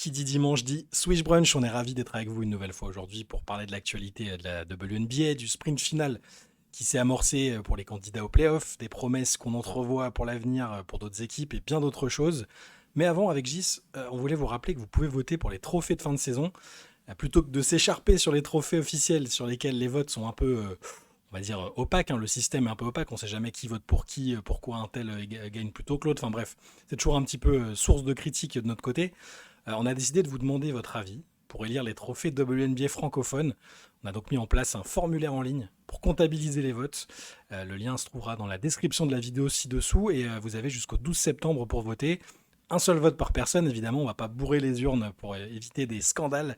Qui dit dimanche dit Swish Brunch. On est ravis d'être avec vous une nouvelle fois aujourd'hui pour parler de l'actualité de la WNBA, du sprint final qui s'est amorcé pour les candidats aux playoffs, des promesses qu'on entrevoit pour l'avenir pour d'autres équipes et bien d'autres choses. Mais avant, avec Gis, on voulait vous rappeler que vous pouvez voter pour les trophées de fin de saison. Plutôt que de s'écharper sur les trophées officiels sur lesquels les votes sont un peu, on va dire, opaques, hein, le système est un peu opaque, on ne sait jamais qui vote pour qui, pourquoi un tel gagne plutôt que l'autre. Enfin bref, c'est toujours un petit peu source de critique de notre côté. On a décidé de vous demander votre avis pour élire les trophées WNBA francophones. On a donc mis en place un formulaire en ligne pour comptabiliser les votes. Le lien se trouvera dans la description de la vidéo ci-dessous et vous avez jusqu'au 12 septembre pour voter. Un seul vote par personne, évidemment, on ne va pas bourrer les urnes pour éviter des scandales.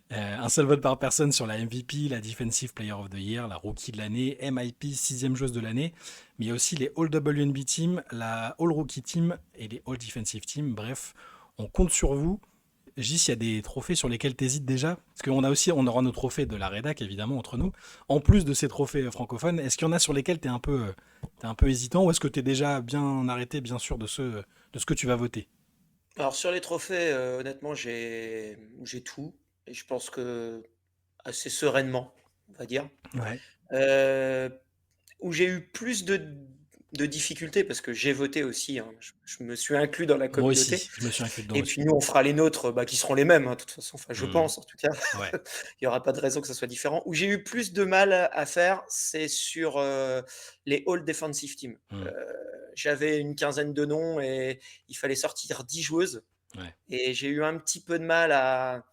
Un seul vote par personne sur la MVP, la Defensive Player of the Year, la Rookie de l'année, MIP, 6e joueuse de l'année. Mais il y a aussi les All WNB Team, la All Rookie Team et les All Defensive Team. Bref, on compte sur vous. Gis, il y a des trophées sur lesquels tu hésites déjà? Parce on aura nos trophées de la rédac, évidemment, entre nous. En plus de ces trophées francophones, est-ce qu'il y en a sur lesquels tu es t'es un peu hésitant ou est-ce que tu es déjà bien arrêté, bien sûr, de ce que tu vas voter? Alors sur les trophées, honnêtement, j'ai tout et je pense que assez sereinement, on va dire. Ouais. Heu, où j'ai eu plus de difficultés parce que j'ai voté aussi, hein, je me suis inclus dans la Moi communauté aussi, je me suis inclus dedans et aussi. puis nous, on fera les nôtres, bah, qui seront les mêmes, hein, de toute façon, enfin je Mmh. pense en tout cas. Ouais. Il y aura pas de raison que ça soit différent. Où j'ai eu plus de mal à faire, c'est sur, les All Defensive Team. Mmh. J'avais une quinzaine de noms et il fallait sortir 10 joueuses Ouais. et j'ai eu un petit peu de mal à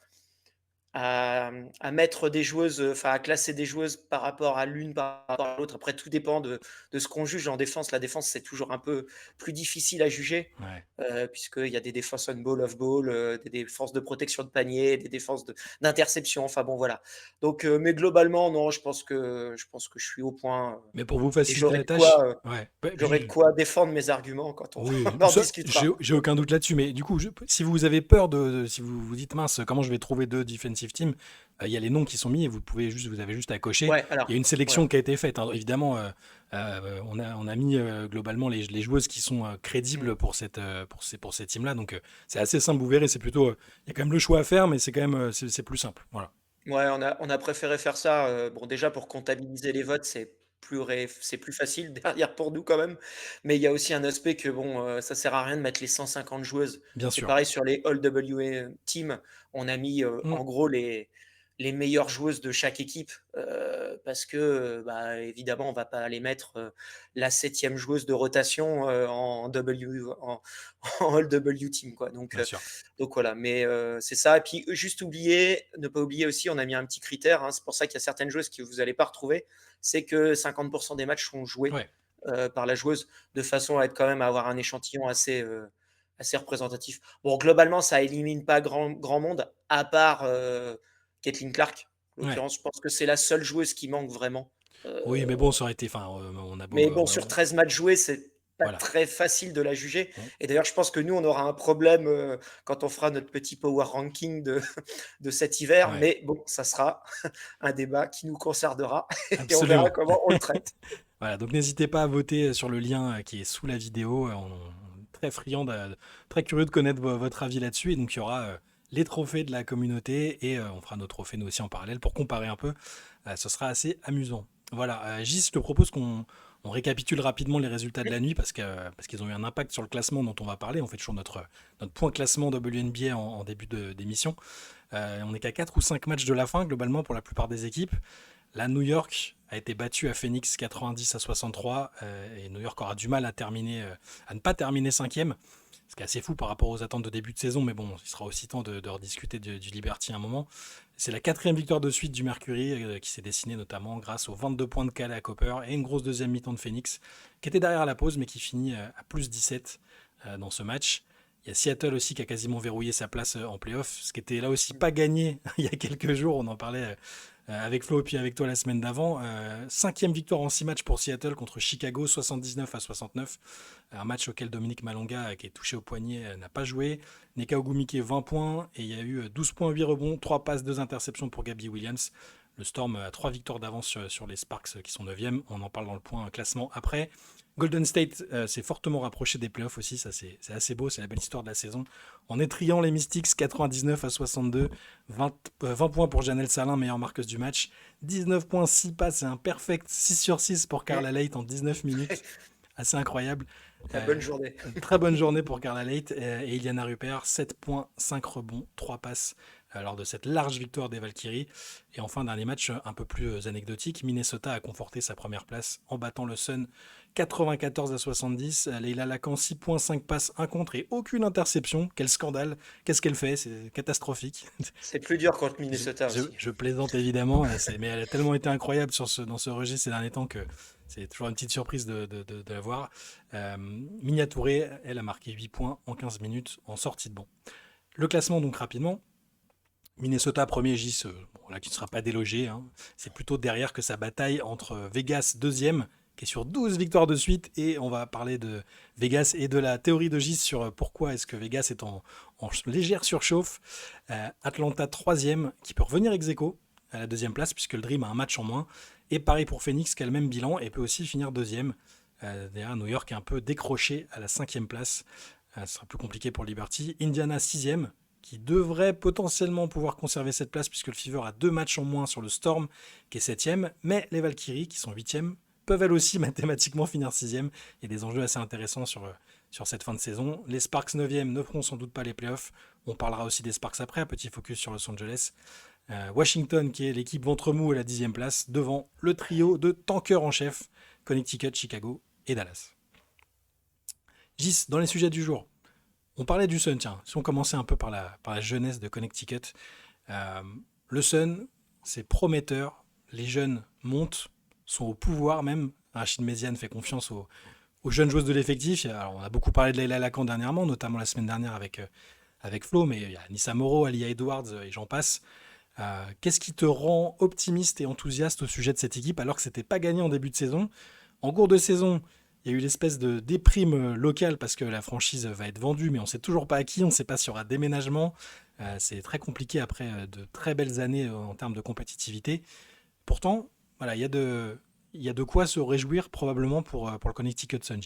mettre des joueuses, enfin à classer des joueuses par rapport à l'une, par rapport à l'autre. Après, tout dépend de ce qu'on juge en défense. La défense, c'est toujours un peu plus difficile à juger, Ouais. puisqu'il y a des défenses on ball, off ball, des défenses de protection de panier, des défenses d'interception. Enfin bon, voilà. Donc, mais globalement, non, je pense que je suis au point, Mais pour vous et faciliter la tâche, ouais. Ouais, j'aurai de puis quoi défendre mes arguments quand on oui, en ça, discutera. j'ai aucun doute là-dessus. Mais du coup, si vous avez peur si vous vous dites mince, comment je vais trouver deux defensive teams, il y a les noms qui sont mis et vous avez juste à cocher. Ouais, Il y a alors, une sélection voilà. qui a été faite, hein. Évidemment, on a mis globalement les joueuses qui sont Mmh. crédibles pour ces teams-là. Donc c'est assez simple, vous verrez. Il y a quand même le choix à faire, mais c'est quand même c'est plus simple. Voilà. Ouais, on a préféré faire ça, bon déjà pour comptabiliser les votes, c'est plus facile derrière pour nous quand même, mais il y a aussi un aspect que bon, ça sert à rien de mettre les 150 joueuses. Bien C'est sûr. pareil sur les All WA Team, on a mis, Mm. en gros les meilleures joueuses de chaque équipe, parce que, bah, évidemment on va pas aller mettre, la 7e joueuse de rotation, en All W Team quoi, Bien sûr. donc voilà, mais c'est ça. Et puis juste oublier, ne pas oublier aussi, on a mis un petit critère, hein, c'est pour ça qu'il y a certaines joueuses que vous n'allez pas retrouver, c'est que 50% des matchs sont joués Ouais. par la joueuse, de façon à être quand même à avoir un échantillon assez représentatif. Bon, globalement, ça élimine pas grand monde, à part Caitlin Clark. En Ouais. l'occurrence, je pense que c'est la seule joueuse qui manque vraiment. Oui, mais bon, ça aurait été. Enfin, on a beau. Mais bon, sur 13 matchs joués, c'est pas Voilà. très facile de la juger. Bon. Et d'ailleurs, je pense que nous, on aura un problème quand on fera notre petit power ranking de cet hiver. Ouais. Mais bon, ça sera un débat qui nous concernera et on verra Absolument. comment on le traite. Voilà, donc n'hésitez pas à voter sur le lien qui est sous la vidéo. On est très friand, très curieux de connaître votre avis là-dessus. Et donc il y aura les trophées de la communauté et on fera nos trophées nous aussi en parallèle pour comparer un peu. Ce sera assez amusant. Voilà, Gis, je te propose qu'on récapitule rapidement les résultats de la nuit parce qu'ils ont eu un impact sur le classement dont on va parler. On fait toujours notre point classement WNBA en début d'émission. On n'est qu'à 4 ou 5 matchs de la fin globalement pour la plupart des équipes. La New York a été battue à Phoenix 90-63 et New York aura du mal à ne pas terminer cinquième, ce qui est assez fou par rapport aux attentes de début de saison, mais bon, il sera aussi temps de rediscuter du Liberty un moment. C'est la quatrième victoire de suite du Mercury qui s'est dessinée notamment grâce aux 22 points de Kala Cooper et une grosse deuxième mi-temps de Phoenix qui était derrière la pause mais qui finit à plus 17 dans ce match. Il y a Seattle aussi qui a quasiment verrouillé sa place en playoff, ce qui était là aussi pas gagné il y a quelques jours, on en parlait avec Flo et puis avec toi la semaine d'avant. Cinquième victoire en 6 matchs pour Seattle contre Chicago, 79-69. Un match auquel Dominique Malonga, qui est touché au poignet, n'a pas joué. Neka Ogumike, 20 points. Et il y a eu 12 points, 8 rebonds, 3 passes, 2 interceptions pour Gabby Williams. Le Storm a 3 victoires d'avance sur les Sparks qui sont 9e. On en parle dans le point classement après. Golden State s'est fortement rapproché des playoffs aussi, ça c'est assez beau, c'est la belle histoire de la saison. En étriant les Mystics 99-62, 20 points pour Janelle Salin, meilleure marqueuse du match, 19 points, 6 passes et un perfect 6 sur 6 pour Carla Leight en 19 minutes. Assez incroyable. La bonne journée. Très bonne journée pour Carla Leight et Iliana Rupert, 7 points, 5 rebonds, 3 passes lors de cette large victoire des Valkyries. Et enfin, dernier match un peu plus anecdotique, Minnesota a conforté sa première place en battant le Sun 94-70. Leila Lacan, 6 points, 5 passes, 1 contre et aucune interception. Quel scandale. Qu'est-ce qu'elle fait? C'est catastrophique. C'est plus dur contre Minnesota aussi. Je plaisante évidemment, mais elle a tellement été incroyable dans ce registre ces derniers temps que c'est toujours une petite surprise de la voir. Minia Touré, elle a marqué 8 points en 15 minutes en sortie de banc. Le classement donc rapidement. Minnesota premier, Gis, là, qui ne sera pas délogé. Hein. C'est plutôt derrière que sa bataille entre Vegas deuxième, qui est sur 12 victoires de suite, et on va parler de Vegas et de la théorie de Gis sur pourquoi est-ce que Vegas est en légère surchauffe. Atlanta troisième, qui peut revenir ex aequo à la deuxième place, puisque le Dream a un match en moins. Et pareil pour Phoenix, qui a le même bilan et peut aussi finir deuxième. D'ailleurs, New York est un peu décroché à la 5e place. Ce sera plus compliqué pour Liberty. Indiana 6e, qui devrait potentiellement pouvoir conserver cette place puisque le Fever a 2 matchs en moins sur le Storm qui est 7e, mais les Valkyries qui sont 8e peuvent elles aussi mathématiquement finir 6e. Il y a des enjeux assez intéressants sur cette fin de saison. Les Sparks 9e ne feront sans doute pas les playoffs. On parlera aussi des Sparks après, un petit focus sur Los Angeles. Washington qui est l'équipe ventre mou à la 10e place devant le trio de tankers en chef, Connecticut, Chicago et Dallas. Gis, dans les sujets du jour, on parlait du Sun, tiens, si on commençait un peu par la jeunesse de Connecticut. Le Sun, c'est prometteur, les jeunes montent, sont au pouvoir même. Rachid Méziane fait confiance aux jeunes joueuses de l'effectif. Alors, on a beaucoup parlé de Leila Lacan dernièrement, notamment la semaine dernière avec Flo, mais il y a Nissa Moreau, Alia Edwards et j'en passe. Qu'est-ce qui te rend optimiste et enthousiaste au sujet de cette équipe alors que c'était pas gagné en début de saison? En cours de saison, il y a eu l'espèce de déprime locale parce que la franchise va être vendue, mais on ne sait toujours pas à qui, on ne sait pas sur un déménagement. C'est très compliqué après de très belles années en termes de compétitivité. Pourtant, voilà, il y a de quoi se réjouir probablement pour le Connecticut Sun.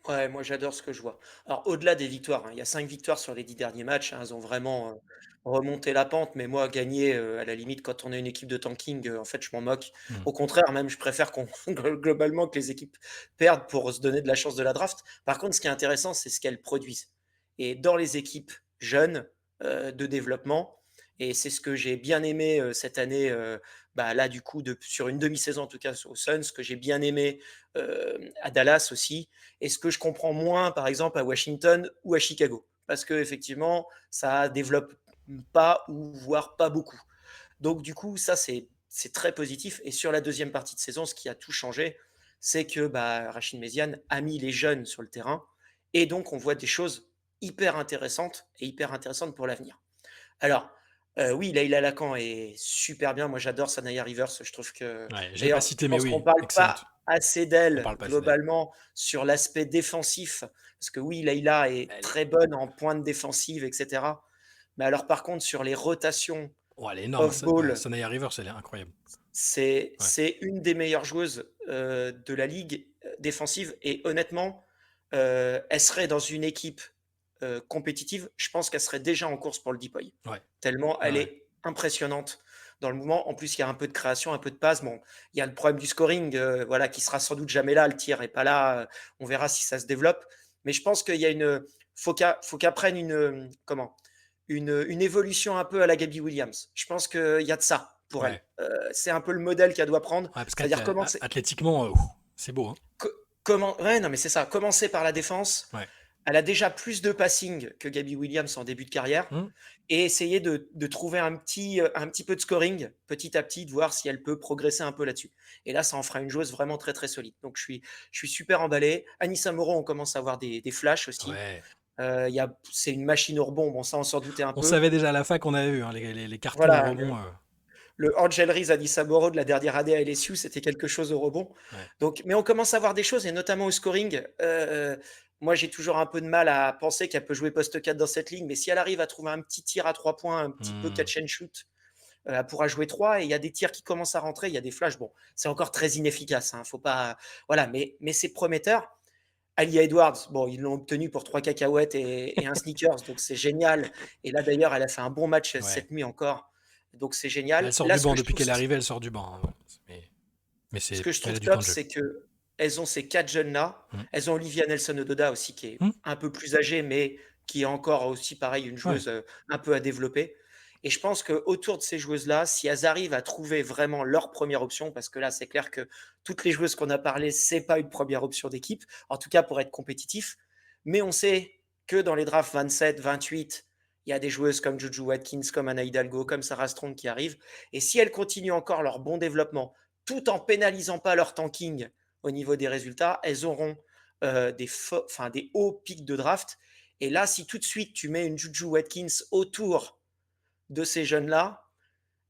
Ouais, moi j'adore ce que je vois. Alors au-delà des victoires, hein, il y a 5 victoires sur les 10 derniers matchs, hein, elles ont vraiment remonté la pente, mais moi gagner à la limite quand on est une équipe de tanking, en fait je m'en moque. Mm. Au contraire, même je préfère qu'on globalement que les équipes perdent pour se donner de la chance de la draft. Par contre, ce qui est intéressant, c'est ce qu'elles produisent. Et dans les équipes jeunes de développement, et c'est ce que j'ai bien aimé cette année, bah, là du coup sur une demi-saison en tout cas au Suns, ce que j'ai bien aimé à Dallas aussi, et ce que je comprends moins, par exemple, à Washington ou à Chicago. Parce qu'effectivement, ça développe pas ou voire pas beaucoup. Donc, du coup, ça, c'est très positif. Et sur la deuxième partie de saison, ce qui a tout changé, c'est que bah, Rachid Méziane a mis les jeunes sur le terrain. Et donc, on voit des choses hyper intéressantes et hyper intéressantes pour l'avenir. Alors, oui, Leila Lacan est super bien. Moi, j'adore Sanaya Rivers. Je trouve que. Ouais, je l'ai pas D'ailleurs, je cité, mais pense qu'on oui, parle pas excellente. assez On d'elle parle pas assez d'elle. globalement sur l'aspect défensif. Parce que oui, Leila est Elle est, très bonne en pointe défensive, etc. Mais alors, par contre, sur les rotations elle est énorme. off-ball, Sanaya Rivers, elle est incroyable. c'est Ouais. c'est une des meilleures joueuses de la ligue défensive. Et honnêtement, elle serait dans une équipe compétitive. Je pense qu'elle serait déjà en course pour le Depoy. Ouais. Tellement elle Ouais. est impressionnante dans le mouvement. En plus, il y a un peu de création, un peu de passe. Bon, il y a le problème du scoring, voilà, qui sera sans doute jamais là. Le tir est pas là. On verra si ça se développe. Mais je pense qu'il y a faut qu'elle prenne une évolution un peu à la Gabby Williams. Je pense qu'il y a de ça pour elle. Ouais. C'est un peu le modèle qu'elle doit prendre. Ouais, parce C'est-à-dire commencer, qu'athlétiquement, c'est beau. Hein. ouais, non, mais c'est ça. Commencer par la défense. Ouais. Elle a déjà plus de passing que Gabby Williams en début de carrière Hum. et essayer de trouver un petit peu de scoring petit à petit, de voir si elle peut progresser un peu là-dessus. Et là, ça en fera une joueuse vraiment très très solide. Donc je suis super emballé. Anissa Moreau, on commence à avoir des flashs aussi. Ouais. C'est une machine au rebond. Bon, ça, on s'en doutait un On peu. savait déjà à la fac, on avait vu hein, les cartons au Voilà, rebond. le Angel Reese Anissa Moreau de la dernière année à LSU, c'était quelque chose au rebond. Ouais. Donc, mais on commence à voir des choses, et notamment au scoring. Moi, j'ai toujours un peu de mal à penser qu'elle peut jouer poste 4 dans cette ligne, mais si elle arrive à trouver un petit tir à 3 points, un petit peu catch and shoot, elle pourra jouer 3 et il y a des tirs qui commencent à rentrer, il y a des flashs. Bon, c'est encore très inefficace, hein, faut pas voilà, mais c'est prometteur. Alia Edwards, bon, ils l'ont obtenu pour 3 cacahuètes et un sneakers, donc c'est génial et là, d'ailleurs, elle a fait un bon match, Ouais. cette nuit encore, donc c'est Bah, elle génial. sort Là, du ce que banc je depuis trouve qu'elle est arrivée, elle sort du banc, hein. Mais ce que je elle trouve a du temps top, de jeu. c'est qu'elles ont ces 4 jeunes-là. Mm. Elles ont Olivia Nelson-Ododa aussi, qui est Mm. un peu plus âgée, mais qui est encore aussi, pareil, une Ouais. joueuse un peu à développer. Et je pense qu'autour de ces joueuses-là, si elles arrivent à trouver vraiment leur première option, parce que là, c'est clair que toutes les joueuses qu'on a parlé, c'est pas une première option d'équipe, en tout cas pour être compétitif. Mais on sait que dans les drafts 27, 28, il y a des joueuses comme Juju Watkins, comme Anna Hidalgo, comme Sarah Strong qui arrivent. Et si elles continuent encore leur bon développement, tout en pénalisant pas leur tanking au niveau des résultats, elles auront des hauts pics de draft. Et là, si tout de suite tu mets une Juju Watkins autour de ces jeunes-là,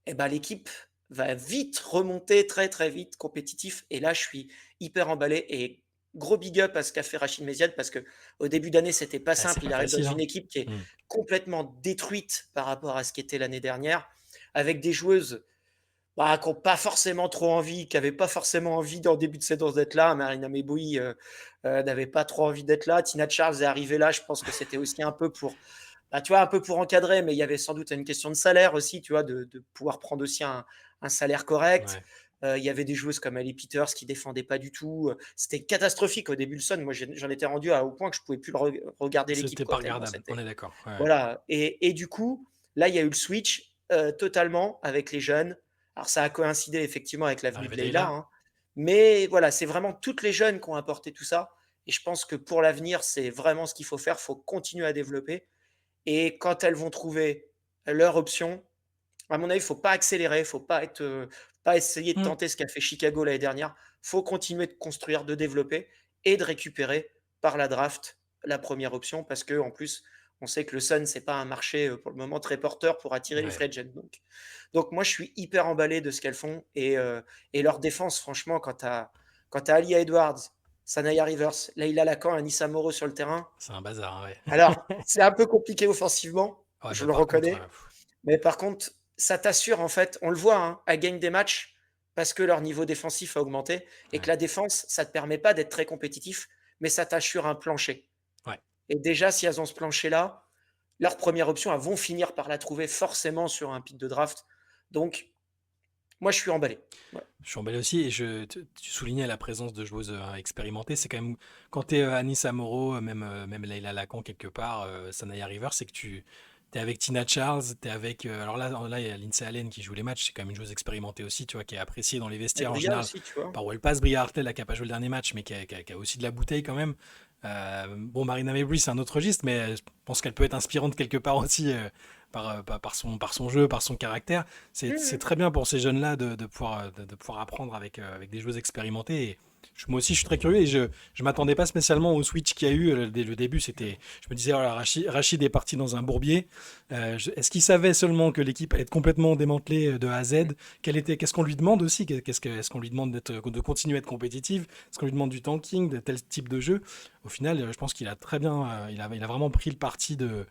eh ben, l'équipe va vite remonter très très vite compétitif. Et là, je suis hyper emballé et gros big up à ce qu'a fait Rachid Méziane parce que au début d'année, c'était pas Ah, c'est simple. Il pas arrive dans facile, une hein. équipe qui est Mm. complètement détruite par rapport à ce qui était l'année dernière, avec des joueuses qui n'ont pas forcément trop envie, qui n'avaient pas forcément envie en début de saison d'être là. Marina Meboui n'avait pas trop envie d'être là. Tina Charles est arrivée là. Je pense que c'était aussi un peu pour, tu vois, un peu pour encadrer, mais il y avait sans doute une question de salaire aussi, tu vois, de pouvoir prendre aussi un salaire correct. Ouais. Il y avait des joueuses comme Ali Peters qui défendaient pas du tout. C'était catastrophique au début le Sun. Moi, j'en étais rendu au point que je pouvais plus regarder l'équipe, C'était quoi, pas tellement regardable, on c'était. est d'accord. Ouais. Voilà. Et du coup, là, il y a eu le switch totalement avec les jeunes. Alors, ça a coïncidé effectivement avec l'avenue de L'arrivée Leïla, d'Ayla. hein. Mais voilà, c'est vraiment toutes les jeunes qui ont apporté tout ça. Et je pense que pour l'avenir, c'est vraiment ce qu'il faut faire. Il faut continuer à développer. Et quand elles vont trouver leur option, à mon avis, il ne faut pas accélérer, il ne faut pas essayer de Mm. tenter ce qu'a fait Chicago l'année dernière. Il faut continuer de construire, de développer et de récupérer par la draft la première option parce qu'en plus, on sait que le Sun, c'est pas un marché pour le moment très porteur pour attirer les Ouais. free agents. Donc moi, je suis hyper emballé de ce qu'elles font et leur défense, franchement, quand tu as Alia Edwards, Sanaya Rivers, Leila Lacan, Anissa Moreau sur le terrain, C'est un bazar, hein, ouais. alors c'est un peu compliqué offensivement, Ouais, je mais le par contre, reconnais, mais par contre, ça t'assure en fait, on le voit, hein, elles gagnent des matchs parce que leur niveau défensif a augmenté et que ouais. la défense, ça ne te permet pas d'être très compétitif, mais ça t'assure un plancher. Ouais. Et déjà, si elles ont ce plancher-là, leur première option, elles vont finir par la trouver forcément sur un pic de draft. Donc, moi, je suis emballé. Ouais. Je suis emballé aussi et tu soulignais la présence de joueuses expérimentées. C'est quand même, quand tu es Anis Amoro, même Leila Lacan quelque part, Sanaya Rivers, c'est que tu es avec Tina Charles, tu es avec. Alors là, il y a Lindsay Allen qui joue les matchs, c'est quand même une joueuse expérimentée aussi, tu vois, qui est appréciée dans les Et vestiaires en Bria général, aussi, tu vois. par où elle passe. Bria Hartel, là, qui n'a pas joué le dernier match, mais qui a aussi de la bouteille quand même. Bon, Marina Mabrey, c'est un autre registre, mais je pense qu'elle peut être inspirante quelque part aussi par son jeu, par son caractère. C'est Mhm. très bien pour ces jeunes-là de pouvoir apprendre avec des joueurs expérimentés. Et moi aussi, je suis très curieux et je ne m'attendais pas spécialement au switch qu'il y a eu. Dès le début, je me disais, voilà, Rachid est parti dans un bourbier. Est-ce qu'il savait seulement que l'équipe allait être complètement démantelée de A à Z? Qu'est-ce qu'on lui demande aussi? Est-ce qu'on lui demande de continuer à être compétitive? Est-ce qu'on lui demande du tanking, de tel type de jeu? Au final, je pense qu'il a très bien, il a vraiment pris le parti de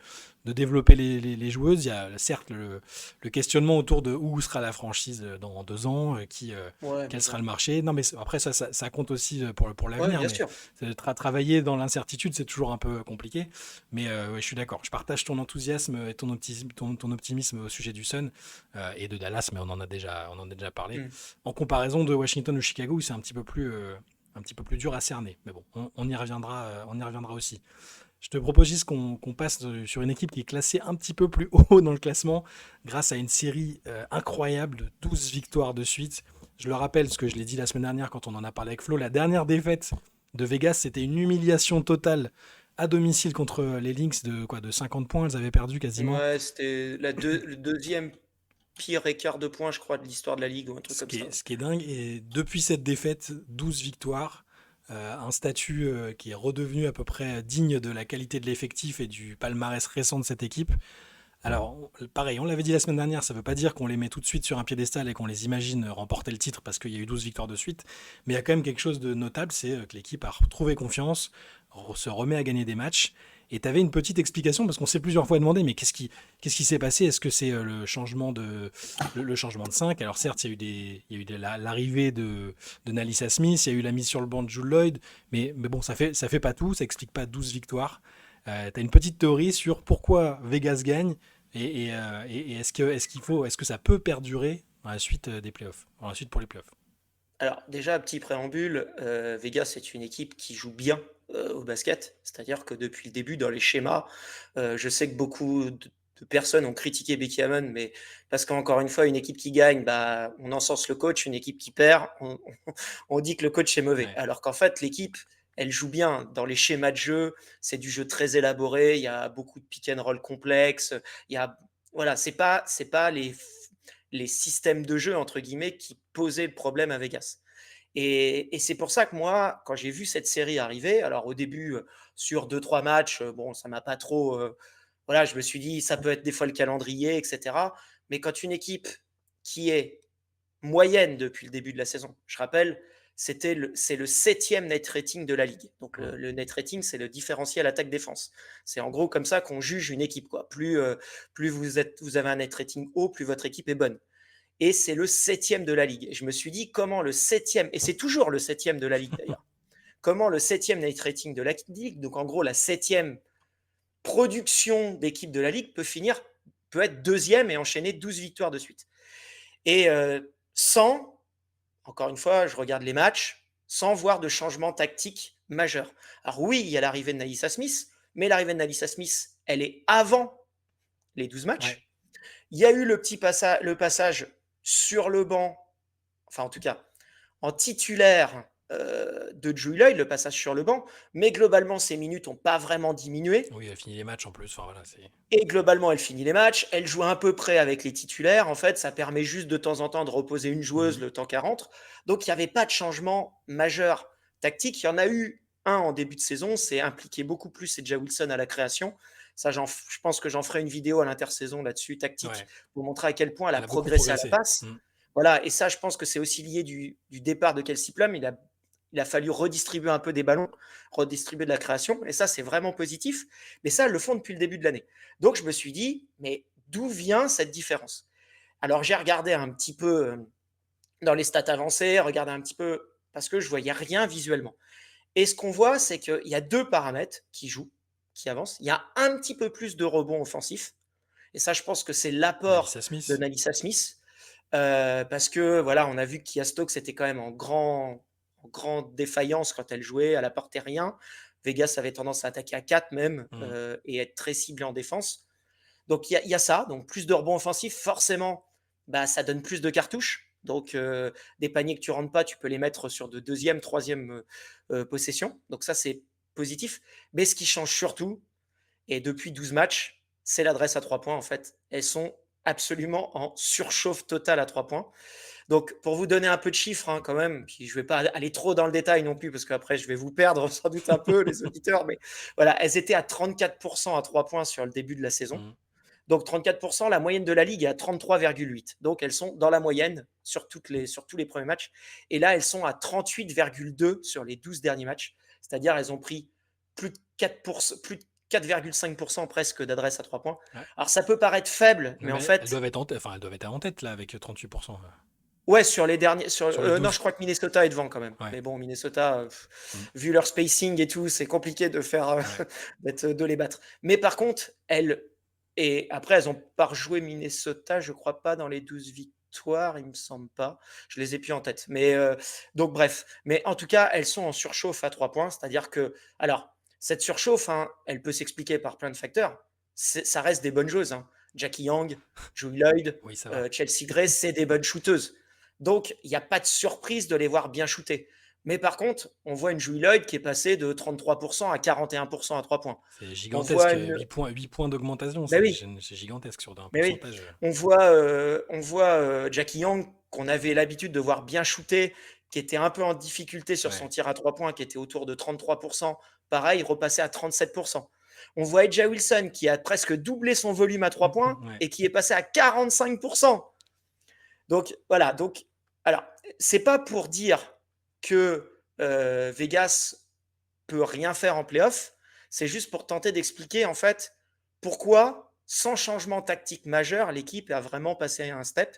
développer les joueuses. Il y a certes le questionnement autour de où sera la franchise dans 2 ans, Ouais, quel mais sera bon. le marché. Non, mais après, ça compte aussi pour Ouais, l'avenir. bien Mais sûr. travailler dans l'incertitude, c'est toujours un peu compliqué. Mais ouais, je suis d'accord. Je partage ton enthousiasme et ton optimisme au sujet du Sun et de Dallas, mais on en a déjà parlé. Mhm. En comparaison de Washington ou Chicago, où c'est un petit peu plus dur à cerner. Mais bon, on y reviendra aussi. Je te propose juste qu'on passe sur une équipe qui est classée un petit peu plus haut dans le classement grâce à une série incroyable de 12 victoires de suite. Je le rappelle, ce que je l'ai dit la semaine dernière quand on en a parlé avec Flo, la dernière défaite de Vegas, c'était une humiliation totale à domicile contre les Lynx de 50 points. Elles avaient perdu quasiment. Ouais, c'était le deuxième pire écart de points, je crois, de l'histoire de la Ligue ou un truc comme ça. Ce qui est dingue. Et depuis cette défaite, 12 victoires, un statut qui est redevenu à peu près digne de la qualité de l'effectif et du palmarès récent de cette équipe. Alors, pareil, on l'avait dit la semaine dernière, ça ne veut pas dire qu'on les met tout de suite sur un piédestal et qu'on les imagine remporter le titre parce qu'il y a eu 12 victoires de suite, mais il y a quand même quelque chose de notable, c'est que l'équipe a retrouvé confiance, se remet à gagner des matchs, Et tu avais une petite explication parce qu'on s'est plusieurs fois demandé, mais qu'est-ce qui s'est passé? Est-ce que c'est le changement de 5? Alors certes, l'arrivée de Nalissa Smith, il y a eu la mise sur le banc de Jules Lloyd, mais bon, ça fait pas tout, ça explique pas 12 victoires. Tu as une petite théorie sur pourquoi Vegas gagne et est-ce que ça peut perdurer dans la suite des playoffs, dans la suite pour les playoffs? Alors déjà, petit préambule, Vegas c'est une équipe qui joue bien au basket, c'est-à-dire que depuis le début dans les schémas, je sais que beaucoup de personnes ont critiqué Becky Hammon, mais parce qu'encore une fois, une équipe qui gagne, bah, on encense le coach, une équipe qui perd, on dit que le coach est mauvais. Ouais. Alors qu'en fait, l'équipe, elle joue bien dans les schémas de jeu, c'est du jeu très élaboré, il y a beaucoup de pick and roll complexes, il y a, voilà, c'est pas les systèmes de jeu, entre guillemets, qui posaient le problème à Vegas. Et c'est pour ça que moi, quand j'ai vu cette série arriver, alors au début, sur deux trois matchs, bon, ça m'a pas trop. Voilà, je me suis dit, ça peut être des fois le calendrier, etc. Mais quand une équipe qui est moyenne depuis le début de la saison, je rappelle, c'est le septième net rating de la ligue. Donc Mm. le net rating, c'est le différentiel attaque-défense. C'est en gros comme ça qu'on juge une équipe, quoi. Plus vous avez un net rating haut, plus votre équipe est bonne. Et c'est le septième de la ligue. Et je me suis dit, comment le septième, et c'est toujours le septième de la ligue d'ailleurs, comment le septième net rating de la ligue, donc en gros la septième production d'équipe de la ligue, peut être deuxième et enchaîner 12 victoires de suite. Et sans, encore une fois, je regarde les matchs, sans voir de changement tactique majeur. Alors oui, il y a l'arrivée de Nalissa Smith, mais l'arrivée de Nalissa Smith, elle est avant les 12 Ouais. matchs. Il y a eu le passage sur le banc, enfin en tout cas en titulaire de Drew Lloyd, le passage sur le banc, mais globalement ses minutes n'ont pas vraiment diminué. Oui, il a fini les matchs en plus. Enfin, voilà, Et globalement, elle finit les matchs, elle joue à peu près avec les titulaires. En fait, ça permet juste de temps en temps de reposer une joueuse Mhm. le temps qu'elle rentre. Donc, il n'y avait pas de changement majeur tactique. Il y en a eu un en début de saison, c'est impliqué beaucoup plus, c'est déjà Wilson à la création. Ça, je pense que j'en ferai une vidéo à l'intersaison là-dessus, tactique, Ouais. pour montrer à quel point elle a Elle a beaucoup progressé à la progressé. passe. Mm. Voilà, et ça, je pense que c'est aussi lié du départ de Kelsey Plum. Il a fallu redistribuer un peu des ballons, redistribuer de la création, et ça, c'est vraiment positif. Mais ça, elles le font depuis le début de l'année. Donc, je me suis dit, mais d'où vient cette différence? Alors, j'ai regardé un petit peu dans les stats avancées, regardé un petit peu parce que je voyais rien visuellement. Et ce qu'on voit, c'est qu'il y a deux paramètres qui jouent, qui avancent. Il y a un petit peu plus de rebonds offensifs. Et ça, je pense que c'est l'apport Nalissa de Smith. Nalissa Smith. Parce que voilà, on a vu que Kia Stokes était quand même en grande défaillance quand elle jouait, elle apportait rien. Vegas avait tendance à attaquer à 4 même Mm. et être très ciblé en défense. Donc il y a ça, donc plus de rebonds offensifs, forcément, bah, ça donne plus de cartouches. Donc des paniers que tu rentres pas, tu peux les mettre sur de deuxième, troisième possession. Donc ça, c'est positif. Mais ce qui change surtout, et depuis 12 matchs, c'est l'adresse à 3 points en fait. Elles sont absolument en surchauffe totale à 3 points. Donc pour vous donner un peu de chiffres hein, quand même, puis je ne vais pas aller trop dans le détail non plus parce qu'après je vais vous perdre sans doute un peu les auditeurs, mais voilà, elles étaient à 34% à 3 points sur le début de la saison. Mm. Donc 34%, la moyenne de la ligue est à 33,8. Donc elles sont dans la moyenne sur tous les premiers matchs. Et là, elles sont à 38,2 sur les 12 derniers matchs. C'est-à-dire elles ont pris plus de 4%, plus de 4,5% presque d'adresse à 3 points. Ouais. Alors ça peut paraître faible, mais en Mais elles fait, doivent être en tête, enfin, elles doivent être en tête là avec 38%. ouais, sur les derniers. Sur les Non, je 12. crois que Minnesota est devant quand même. Ouais. Mais bon, Minnesota, Mm. vu leur spacing et tout, c'est compliqué de faire Ouais. de les battre. Mais par contre, elles. Et après, elles ont pas rejoué Minnesota, je crois pas, dans les 12 victoires, il me semble pas. Je les ai plus en tête. Mais donc, bref. Mais en tout cas, elles sont en surchauffe à 3 points. C'est-à-dire que. Alors, cette surchauffe, hein, elle peut s'expliquer par plein de facteurs. Ça reste des bonnes choses. Hein. Jackie Young, Joey Lloyd, Oui, ça va. Chelsea Gray, c'est des bonnes shooteuses. Donc, il n'y a pas de surprise de les voir bien shooter. Mais par contre, on voit une Joey Lloyd qui est passée de 33% à 41% à 3 points. C'est On voit gigantesque. une. 8 points d'augmentation, Ben c'est oui, c'est gigantesque sur un mais oui. pourcentage. On voit Jackie Young, qu'on avait l'habitude de voir bien shooter, qui était un peu en difficulté sur son Ouais. tir à 3 points, qui était autour de 33%. Pareil, repassé à 37%. On voit Edja Wilson, qui a presque doublé son volume à 3 points Ouais. et qui est passé à 45%. Donc voilà, donc alors c'est pas pour dire que Vegas peut rien faire en playoff, C'est juste pour tenter d'expliquer, en fait, pourquoi, sans changement tactique majeur, l'équipe a vraiment passé un step.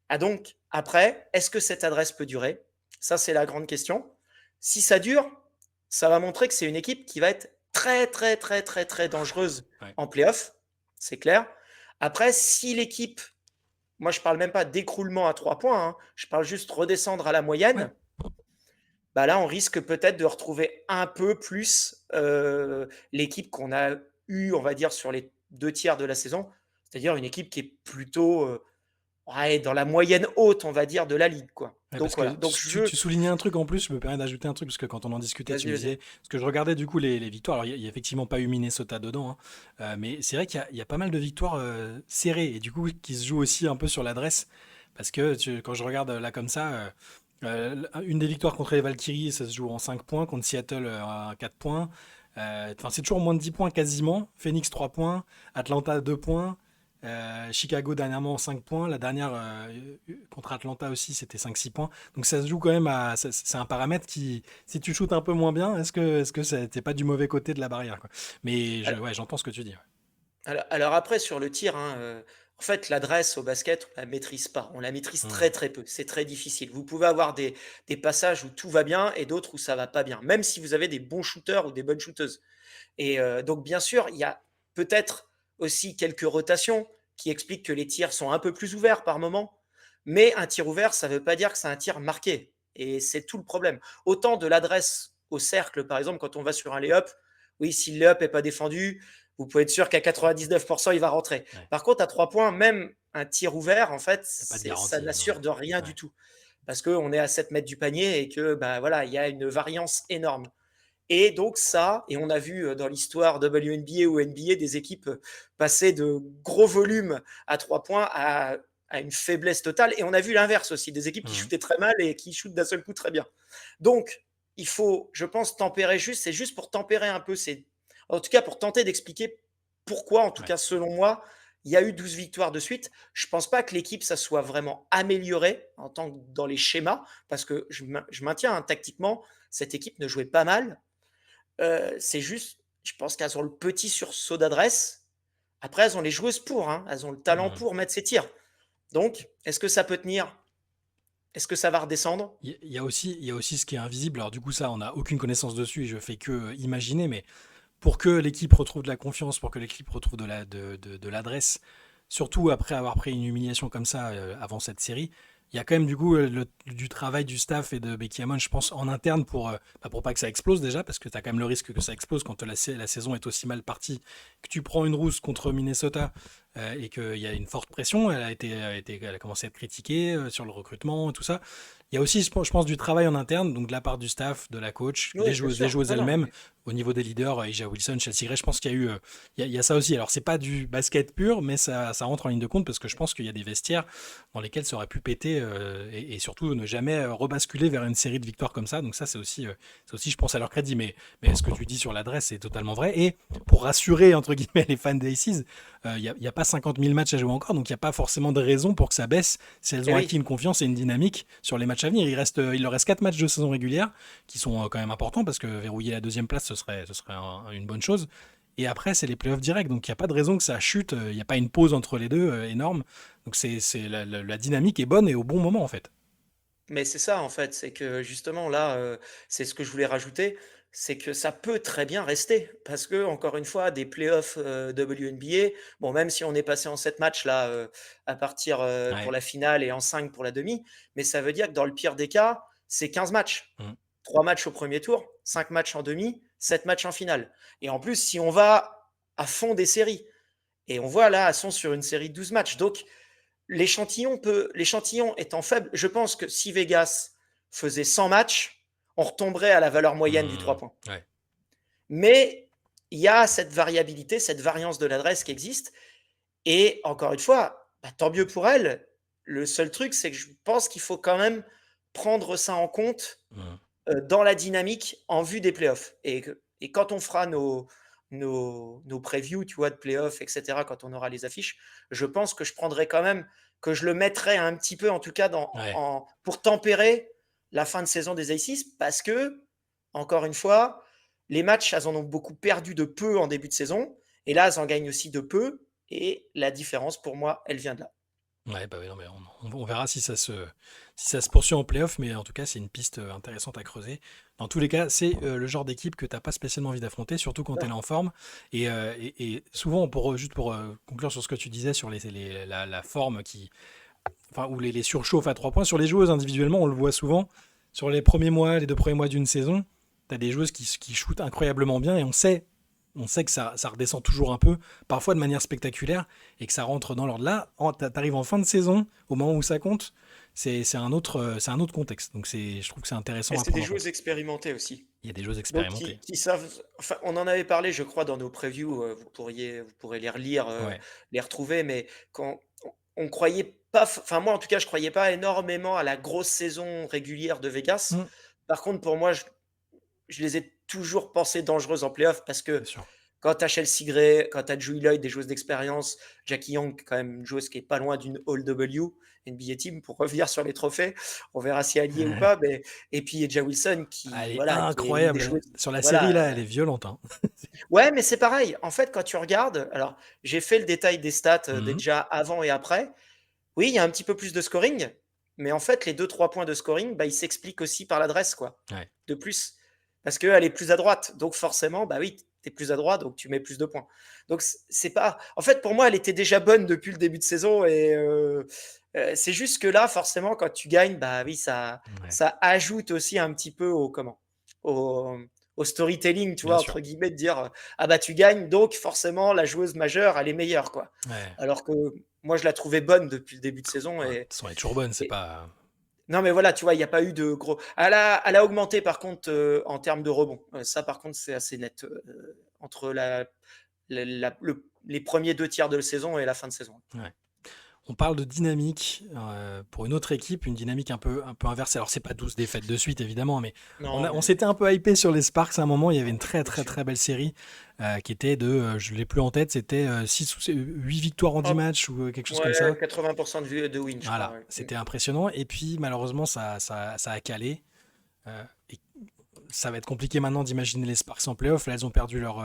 Ah donc, après, est-ce que cette adresse peut durer? Ça, c'est la grande question. Si ça dure, ça va montrer que c'est une équipe qui va être très, très, très, très, très dangereuse Ouais. en playoff, c'est clair. Après, si l'équipe, moi je parle même pas d'écroulement à 3 points, hein, je parle juste redescendre à la Ouais. moyenne, bah là, on risque peut-être de retrouver un peu plus l'équipe qu'on a eue, on va dire, sur les 2 tiers de la saison, c'est-à-dire une équipe qui est plutôt ouais, dans la moyenne haute, on va dire, de la ligue, quoi. Ouais, Donc parce que voilà. Donc tu soulignais un truc en plus, je me permets d'ajouter un truc, parce que quand on en discutait, tu vas-y, me vas-y. disais, parce que je regardais du coup les victoires, alors il y a effectivement pas eu Minnesota dedans, hein, mais c'est vrai qu'il y a pas mal de victoires serrées, et du coup qui se jouent aussi un peu sur l'adresse, parce que quand je regarde là comme ça, une des victoires contre les Valkyries, ça se joue en 5 points, contre Seattle à 4 points, enfin c'est toujours moins de 10 points quasiment, Phoenix 3 points, Atlanta 2 points, Chicago dernièrement 5 points. La dernière contre Atlanta aussi c'était 5-6 points. Donc ça se joue quand même à. C'est un paramètre qui. Si tu shootes un peu moins bien, est-ce que t'es pas du mauvais côté de la barrière quoi. Mais Alors, ouais, j'entends ce que tu dis. Ouais. alors après, sur le tir, hein, en fait, l'adresse au basket, on la maîtrise pas. On la maîtrise Hmm. très très peu. C'est très difficile. Vous pouvez avoir des passages où tout va bien et d'autres où ça va pas bien, même si vous avez des bons shooters ou des bonnes shooteuses. Et donc, bien sûr, il y a peut-être aussi quelques rotations qui expliquent que les tirs sont un peu plus ouverts par moment. Mais un tir ouvert, ça ne veut pas dire que c'est un tir marqué. Et c'est tout le problème. Autant de l'adresse au cercle, par exemple, quand on va sur un lay-up, oui, si le lay-up n'est pas défendu, vous pouvez être sûr qu'à 99%, il va rentrer. Ouais. Par contre, à 3 points, même un tir ouvert, en fait, T'as pas de ça garantie. n'assure de rien Ouais. du tout. Parce qu'on est à 7 mètres du panier et que bah, voilà, il y a une variance énorme. Et donc ça, et on a vu dans l'histoire WNBA ou NBA des équipes passer de gros volumes à 3 points à une faiblesse totale. Et on a vu l'inverse aussi, des équipes qui Mhm. shootaient très mal et qui shootent d'un seul coup très bien. Donc, il faut, je pense, tempérer juste. C'est juste pour tempérer un peu en tout cas, pour tenter d'expliquer pourquoi, en tout Ouais. cas, selon moi, il y a eu 12 victoires de suite. Je ne pense pas que l'équipe, ça soit vraiment amélioré en tant que dans les schémas, parce que je maintiens hein, tactiquement, cette équipe ne jouait pas mal. C'est juste, je pense qu'elles ont le petit sursaut d'adresse. Après, elles ont les joueuses pour, hein. Elles ont le talent Mhm. pour mettre ces tirs. Donc, est-ce que ça peut tenir? Est-ce que ça va redescendre? Il y a aussi ce qui est invisible. Alors du coup ça, on n'a aucune connaissance dessus et je fais que imaginer, mais pour que l'équipe retrouve de la confiance, pour que l'équipe retrouve de l'adresse, surtout après avoir pris une humiliation comme ça avant cette série, il y a quand même du coup du travail du staff et de Becky Hammon, je pense, en interne pour pas que ça explose déjà, parce que tu as quand même le risque que ça explose quand la saison est aussi mal partie, que tu prends une rousse contre Minnesota et qu'il y a une forte pression. Elle a commencé à être critiquée sur le recrutement, tout ça. Il y a aussi, je pense, du travail en interne, donc de la part du staff, de la coach, Oui, bien les sûr. joueuses Non, non, elles-mêmes, mais au niveau des leaders, A'ja Wilson, Chelsea Gray, je pense qu'il y a eu, il y a ça aussi. Alors c'est pas du basket pur, mais ça rentre en ligne de compte parce que je pense qu'il y a des vestiaires dans lesquels ça aurait pu péter et surtout ne jamais rebasculer vers une série de victoires comme ça. Donc ça c'est aussi, je pense, à leur crédit. Mais ce que tu dis sur l'adresse, c'est totalement vrai. Et pour rassurer entre guillemets les fans des Aces, il y a pas 50 000 matchs à jouer encore, donc il n'y a pas forcément de raison pour que ça baisse si elles eh ont acquis oui, une confiance et une dynamique sur les matchs à venir. Il leur reste 4 matchs de saison régulière qui sont quand même importants parce que verrouiller la deuxième place, ce serait une bonne chose. Et après, c'est les playoffs directs, donc il n'y a pas de raison que ça chute. Il n'y a pas une pause entre les deux énorme. Donc la dynamique est bonne et au bon moment en fait. mais c'est ça en fait, c'est que justement là, c'est ce que je voulais rajouter, c'est que ça peut très bien rester parce que encore une fois, des playoffs WNBA, bon, même si on est passé en 7 matchs là, à partir pour Ouais. la finale et en 5 pour la demi, mais ça veut dire que dans le pire des cas, c'est 15 matchs. Mm. 3 matchs au premier tour, 5 matchs en demi, 7 matchs en finale. Et en plus, si on va à fond des séries, et on voit là, elles sont sur une série de 12 matchs. Donc, l'échantillon étant faible, je pense que si Vegas faisait 100 matchs, on retomberait à la valeur moyenne du 3 Mm. points. Ouais. Mais il y a cette variabilité, cette variance de l'adresse qui existe. Et encore une fois, bah, tant mieux pour elle. Le seul truc, c'est que je pense qu'il faut quand même prendre ça en compte Mm. dans la dynamique en vue des playoffs. Et quand on fera nos previews, tu vois, de playoffs, etc., quand on aura les affiches, je pense que je prendrai quand même, que je le mettrai un petit peu, en tout cas, Ouais. pour tempérer la fin de saison des Aces, parce que, encore une fois, les matchs, elles en ont beaucoup perdu de peu en début de saison. Et là, elles en gagnent aussi de peu. Et la différence, pour moi, elle vient de là. Ouais, bah oui, non, mais on verra si ça se poursuit en playoff, mais en tout cas, c'est une piste intéressante à creuser. Dans tous les cas, c'est le genre d'équipe que t'as pas spécialement envie d'affronter, surtout quand elle est Non. en forme. Et souvent, juste pour conclure sur ce que tu disais sur la forme ou les surchauffes à 3 points, sur les joueuses individuellement, on le voit souvent. Sur les premiers mois, les 2 premiers mois d'une saison, t'as des joueuses qui shootent incroyablement bien et on sait que ça redescend toujours un peu, parfois de manière spectaculaire, et que ça rentre dans l'ordre. Là, t'arrives en fin de saison, au moment où ça compte, c'est un autre contexte. Donc je trouve que c'est Et intéressant à c'est des prendre en joueuses compte. expérimentées aussi. Il y a des joueurs Donc, expérimentés. qui savent. Enfin, on en avait parlé, je crois, dans nos previews. Vous pourrez les relire, Ouais. les retrouver. Mais quand on croyait pas. Enfin, moi, en tout cas, je croyais pas énormément à la grosse saison régulière de Vegas. Mm, Par contre, pour moi, je les ai toujours pensées dangereuses en playoff parce c'est que sûr. quand tu as Chelsea Gray, quand tu as Julie Lloyd, des joueuses d'expérience, Jackie Young, quand même une joueuse qui est pas loin d'une All-W, NBA Team, pour revenir sur les trophées, on verra si elle y est ou pas. Mais, et puis Eja Wilson, Elle qui, est voilà, qui est une des incroyable. joueuses. Sur la série, Voilà. là, elle est violente, hein. Ouais, mais c'est pareil. En fait, quand tu regardes, alors j'ai fait le détail des stats Mhm. déjà avant et après. Oui, il y a un petit peu plus de scoring, mais en fait, les 2-3 points de scoring, bah, ils s'expliquent aussi par l'adresse, quoi, Ouais. de plus. Parce qu'elle est plus à droite. Donc forcément, bah oui, tu es plus à droite, donc tu mets plus de points. Donc c'est pas. En fait, pour moi, elle était déjà bonne depuis le début de saison. Et c'est juste que là, forcément, quand tu gagnes, bah oui, Ouais. ça ajoute aussi un petit peu au, au storytelling, tu Bien vois, sûr. entre guillemets, de dire ah bah tu gagnes, donc forcément, la joueuse majeure, elle est meilleure, quoi. Ouais. Alors que moi, je la trouvais bonne depuis le début de saison. Ouais, de toute Et, façon, elle est toujours bonne, c'est et- pas. non, mais voilà, tu vois, il n'y a pas eu de gros. Elle a augmenté par contre en termes de rebond. Ça, par contre, c'est assez net entre les premiers 2 tiers de la saison et la fin de saison. Ouais. On parle de dynamique pour une autre équipe, une dynamique un peu inversée. Alors, c'est pas 12 défaites de suite, évidemment, mais Non, on mais s'était un peu hypé sur les Sparks à un moment. Il y avait une très, bien très, sûr. très belle série qui était je l'ai plus en tête, c'était 8 victoires en 10 Hop, matchs ou quelque chose comme ouais, ça. 80% de win, je crois. Voilà, Ouais. c'était impressionnant. Et puis, malheureusement, ça a calé. Et ça va être compliqué maintenant d'imaginer les Sparks en playoff. Là, elles ont perdu leur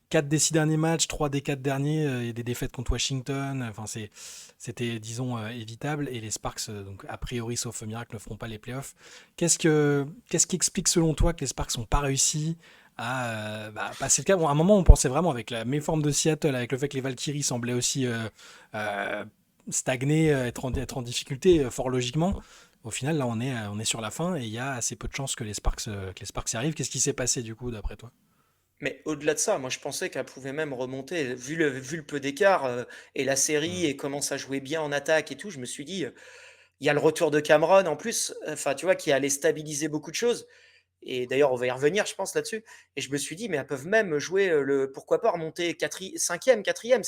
4 des 6 derniers matchs, 3 des 4 derniers, il y a des défaites contre Washington. Enfin, c'était, disons, évitable. Et les Sparks, donc, a priori, sauf miracle, ne feront pas les playoffs. Qu'est-ce qui explique, selon toi, que les Sparks n'ont pas réussi à passer le cap? Bon, à un moment, on pensait vraiment, avec la méforme de Seattle, avec le fait que les Valkyries semblaient aussi euh, stagner, être en difficulté, fort logiquement. Au final, là, on est sur la fin et il y a assez peu de chances que les Sparks y arrivent. Qu'est-ce qui s'est passé, du coup, d'après toi? Mais au-delà de ça, moi je pensais qu'elle pouvait même remonter. Vu le peu d'écart et la série Hmm. et comment ça jouait bien en attaque et tout, je me suis dit, il y a le retour de Cameron en plus, enfin tu vois, qui allait stabiliser beaucoup de choses. Et d'ailleurs, on va y revenir, je pense, là-dessus. Et je me suis dit, mais elles peuvent même jouer pourquoi pas remonter cinquième, quatrième.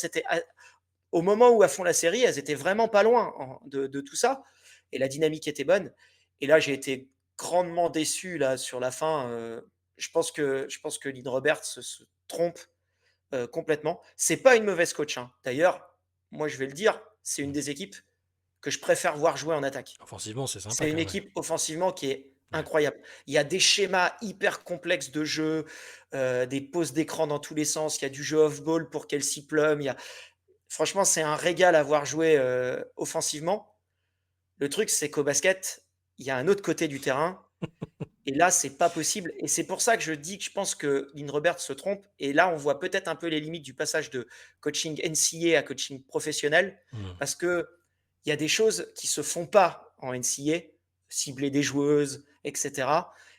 Au moment où elles font la série, elles étaient vraiment pas loin de tout ça. Et la dynamique était bonne. Et là, j'ai été grandement déçu là sur la fin. Je pense que Lynn Roberts se trompe complètement. C'est pas une mauvaise coach, hein. D'ailleurs, moi je vais le dire, c'est une des équipes que je préfère voir jouer en attaque. Offensivement, c'est sympa C'est quand une même. Ouais. équipe offensivement qui est Ouais. incroyable. Il y a des schémas hyper complexes de jeu, des poses d'écran dans tous les sens. Il y a du jeu off-ball pour Kelsey Plum. Franchement, c'est un régal à voir jouer offensivement. Le truc, c'est qu'au basket, il y a un autre côté du terrain. Et là, c'est pas possible. Et c'est pour ça que je dis que je pense que Lynn Roberts se trompe. Et là, on voit peut-être un peu les limites du passage de coaching NCAA à coaching professionnel. Hmm. Parce que il y a des choses qui se font pas en NCAA, cibler des joueuses, etc.,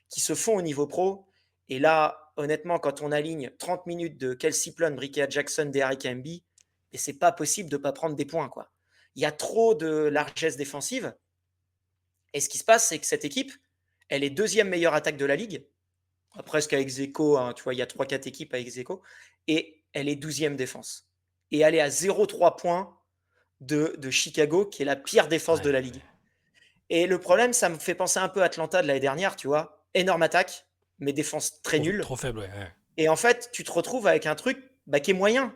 qui se font au niveau pro. Et là, honnêtement, quand on aligne 30 minutes de Kelsey Plum, Brickia Jackson, Derrick Emby, et c'est pas possible de pas prendre des points, quoi. Il y a trop de largesse défensive. Et ce qui se passe, c'est que cette équipe, elle est deuxième meilleure attaque de la ligue, presque à ex aequo, hein, tu vois, il y a 3-4 équipes à ex aequo, et elle est 12e défense. Et elle est à 0,3 points de Chicago, qui est la pire défense de Ouais, la ouais. ligue. Et le problème, ça me fait penser un peu à Atlanta de l'année dernière, tu vois. Énorme attaque, mais défense très Trop, nulle. trop faible, ouais. Ouais. Et en fait, tu te retrouves avec un truc bah, qui est moyen.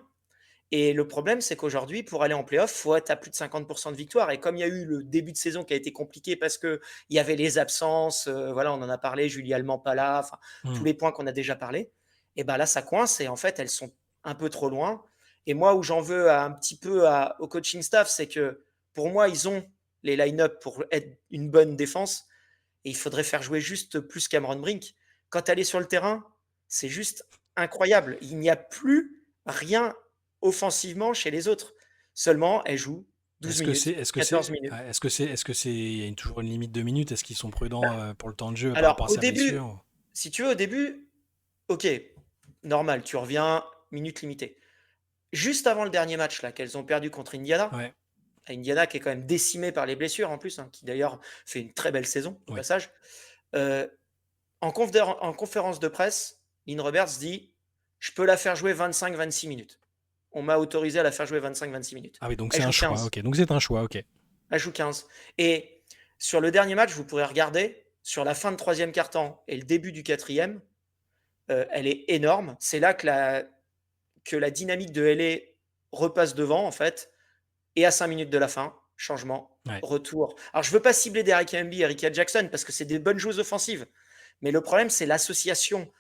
Et le problème, c'est qu'aujourd'hui, pour aller en playoff, il faut être à plus de 50% de victoire. Et comme il y a eu le début de saison qui a été compliqué parce qu'il y avait les absences, voilà, on en a parlé, Julie Allemand pas là, enfin, tous Hmm. les points qu'on a déjà parlé, et ben là, ça coince. Et en fait, elles sont un peu trop loin. Et moi, où j'en veux un petit peu au coaching staff, c'est que pour moi, ils ont les line-up pour être une bonne défense. Et il faudrait faire jouer juste plus Cameron Brink. Quand elle est sur le terrain, c'est juste incroyable. Il n'y a plus rien offensivement chez les autres. Seulement, elle joue 12 minutes, 14 minutes. Est-ce que c'est, il y a toujours une limite de minutes? Est-ce qu'ils sont prudents pour le temps de jeu par Alors, rapport à au sa début, blessure? si tu veux, au début, ok, normal, tu reviens, minutes limitées. Juste avant le dernier match là qu'elles ont perdu contre Indiana, Ouais, Indiana qui est quand même décimée par les blessures en plus, hein, qui d'ailleurs fait une très belle saison au ouais. passage. euh, en conférence de presse, Lynn Roberts dit: je peux la faire jouer 25-26 minutes. On m'a autorisé à la faire jouer 25-26 minutes. Ah oui, donc Elle c'est un joue choix. 15. Ok, donc c'est un choix. Ok. Elle joue 15. Et sur le dernier match, vous pourrez regarder, sur la fin de troisième quart-temps et le début du quatrième, elle est énorme. C'est là que la dynamique de LA repasse devant, en fait. Et à 5 minutes de la fin, changement, Ouais. retour. Alors, je ne veux pas cibler Derrick Henry et Erika Jackson parce que c'est des bonnes joueuses offensives. Mais le problème, c'est l'association.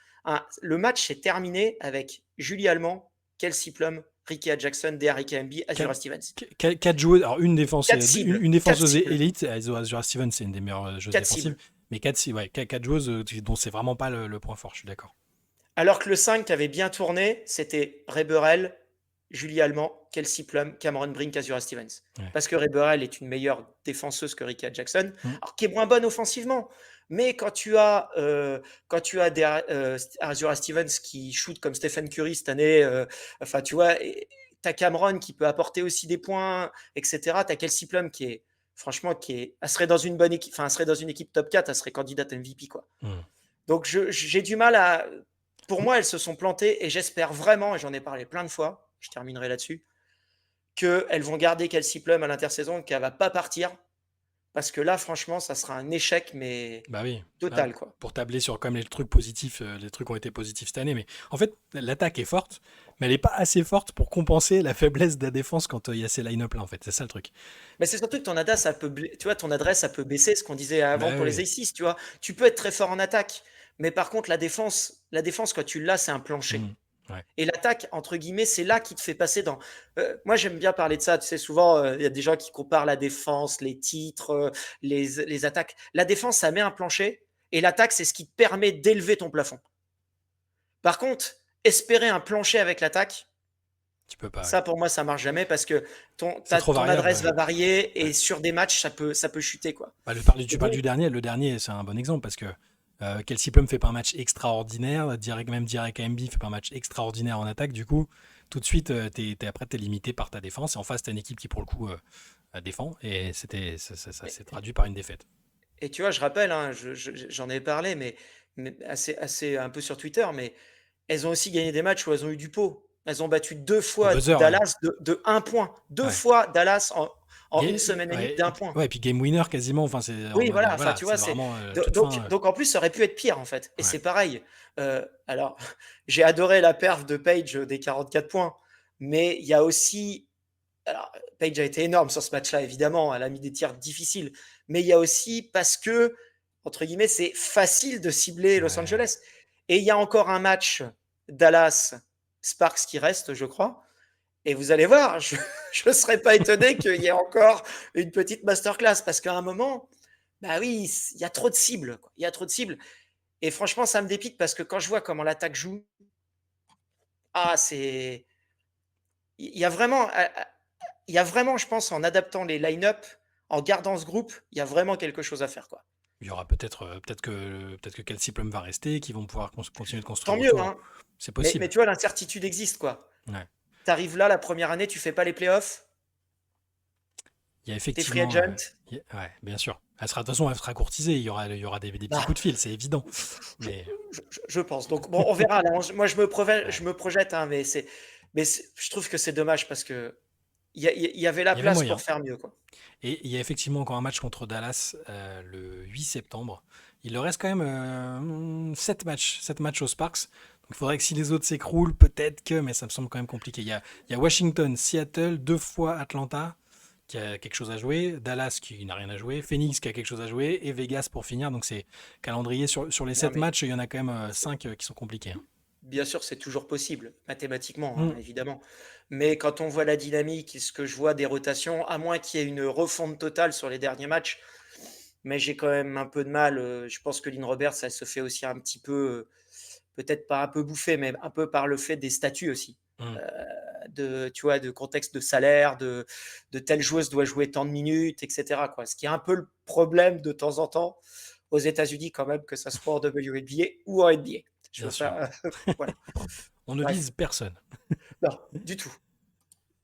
Le match est terminé avec Julie Allemand, Kelsey Plum, Ricky Jackson, Derrick Henry, Azura Stevens. Quatre joueuses. Alors Quatre cibles. une Quatre défenseuse cibles. élite. Azura Stevens, c'est une des meilleures joueuses Quatre défensives. cibles. Mais quatre joueuses dont c'est vraiment pas le point fort. Je suis d'accord. Alors que le 5 qui avait bien tourné, c'était Ray Burrell, Julie Allemand, Kelsey Plum, Cameron Brink, Azura Stevens. Ouais. Parce que Ray Burrell est une meilleure défenseuse que Ricky Jackson, Mm. alors qui est moins bonne offensivement. Mais quand tu as Azura Stevens qui shoot comme Stephen Curry cette année, enfin tu vois, tu as Cameron qui peut apporter aussi des points, etc. Tu as Kelsey Plum qui est, franchement, elle serait dans une bonne équipe, enfin, elle serait dans une équipe top 4, elle serait candidate MVP, quoi. Mm. Donc j'ai du mal à. Pour moi, elles se sont plantées et j'espère vraiment, et j'en ai parlé plein de fois, je terminerai là-dessus, qu'elles vont garder Kelsey Plum à l'intersaison, qu'elle va pas partir, parce que là, franchement, ça sera un échec, mais Bah oui. total, quoi. Pour tabler sur comme les trucs positifs, les trucs ont été positifs cette année. Mais en fait, l'attaque est forte, mais elle n'est pas assez forte pour compenser la faiblesse de la défense quand il y a ces line-up là. En fait, c'est ça le truc. Mais c'est surtout que ton adresse, tu vois, ton adresse, ça peut baisser, ce qu'on disait avant Bah pour les oui. A6, tu vois. Tu peux être très fort en attaque, mais par contre, la défense quand tu l'as, c'est un plancher. Mm. Ouais. Et l'attaque, entre guillemets, c'est là qui te fait passer dans. Moi, j'aime bien parler de ça. Tu sais, souvent, il y a des gens qui comparent la défense, les titres, les attaques. La défense, ça met un plancher. Et l'attaque, c'est ce qui te permet d'élever ton plafond. Par contre, espérer un plancher avec l'attaque, Tu peux pas. Ouais. ça, pour moi, ça marche jamais parce que C'est trop ton variable. adresse Ouais. va varier et Ouais. sur des matchs, ça peut chuter, quoi. Bah, Et tu parles donc, du dernier. Le dernier, c'est un bon exemple parce que Kelsey Plum fait pas un match extraordinaire. Même Direct AMB fait pas un match extraordinaire en attaque. Du coup, tout de suite, après, t'es limité par ta défense. Et en face, t'as une équipe qui, pour le coup, défend. Et ça s'est traduit par une défaite. et tu vois, je rappelle, hein, j'en ai parlé, mais assez un peu sur Twitter, mais elles ont aussi gagné des matchs où elles ont eu du pot. Elles ont battu deux Au fois buzzer, ouais. Dallas de 1 point. Deux Ouais. fois Dallas en une Ga- semaine et demie ouais, d'un point. et puis game winner quasiment. Enfin, c'est en Oui, mode, voilà, enfin, voilà, tu vois, c'est vraiment toute donc, fin. donc en plus, ça aurait pu être pire, en fait. Et Ouais. c'est pareil. Alors, j'ai adoré la perf de Page des 44 points, mais il y a aussi. Alors, Page a été énorme sur ce match-là, évidemment. Elle a mis des tirs difficiles. Mais il y a aussi parce que, entre guillemets, c'est facile de cibler Los Ouais. Angeles. Et il y a encore un match Dallas-Sparks qui reste, je crois. Et vous allez voir, je ne serais pas étonné qu'il y ait encore une petite masterclass. Parce qu'à un moment, bah oui, il y a trop de cibles, quoi. Il y a trop de cibles. Et franchement, ça me dépite parce que quand je vois comment l'attaque joue, c'est. Il y a vraiment. Il y a vraiment, je pense, en adaptant les line-up, en gardant ce groupe, il y a vraiment quelque chose à faire, quoi. Il y aura peut-être que Kelsey Plum va rester, qu'ils vont pouvoir continuer de Tant construire mieux, autour. hein. C'est Mais possible. tu vois, l'incertitude existe, quoi. Ouais. Tu arrives là, la première année, tu fais pas les playoffs, Il y a t'es free effectivement. agent. Ouais, bien sûr. De toute façon, elle sera courtisée. Il y aura des petits Bah, coups de fil, c'est évident. Mais je pense. Donc, bon, on verra. Là, moi, je ouais. me projette, hein, je trouve que c'est dommage parce que il y avait la Il y avait place pour moyen. faire mieux, quoi. Et il y a effectivement encore un match contre Dallas le 8 septembre. Il leur reste quand même 7 matchs aux Sparks. Donc il faudrait que si les autres s'écroulent, peut-être que, mais ça me semble quand même compliqué. Il y a Washington, Seattle, 2 fois Atlanta qui a quelque chose à jouer, Dallas qui n'a rien à jouer, Phoenix qui a quelque chose à jouer, et Vegas pour finir. Donc c'est calendrier sur les Non, 7 mais matchs, il y en a quand même c'est 5 qui sont compliqués, hein. bien sûr, c'est toujours possible, mathématiquement, hein, Hmm, évidemment. Mais quand on voit la dynamique et ce que je vois des rotations, à moins qu'il y ait une refonte totale sur les derniers matchs, mais j'ai quand même un peu de mal. Je pense que Lynn Roberts, elle se fait aussi un petit peu, peut-être pas un peu bouffer, mais un peu par le fait des statuts aussi. hmm, Euh, tu vois, de contexte de salaire, de telle joueuse doit jouer tant de minutes, etc., quoi. Ce qui est un peu le problème de temps en temps aux États-Unis, quand même, que ça soit en WNBA ou en NBA. Je bien veux sûr. pas. Voilà. On ne Bref. vise personne. Non, du tout.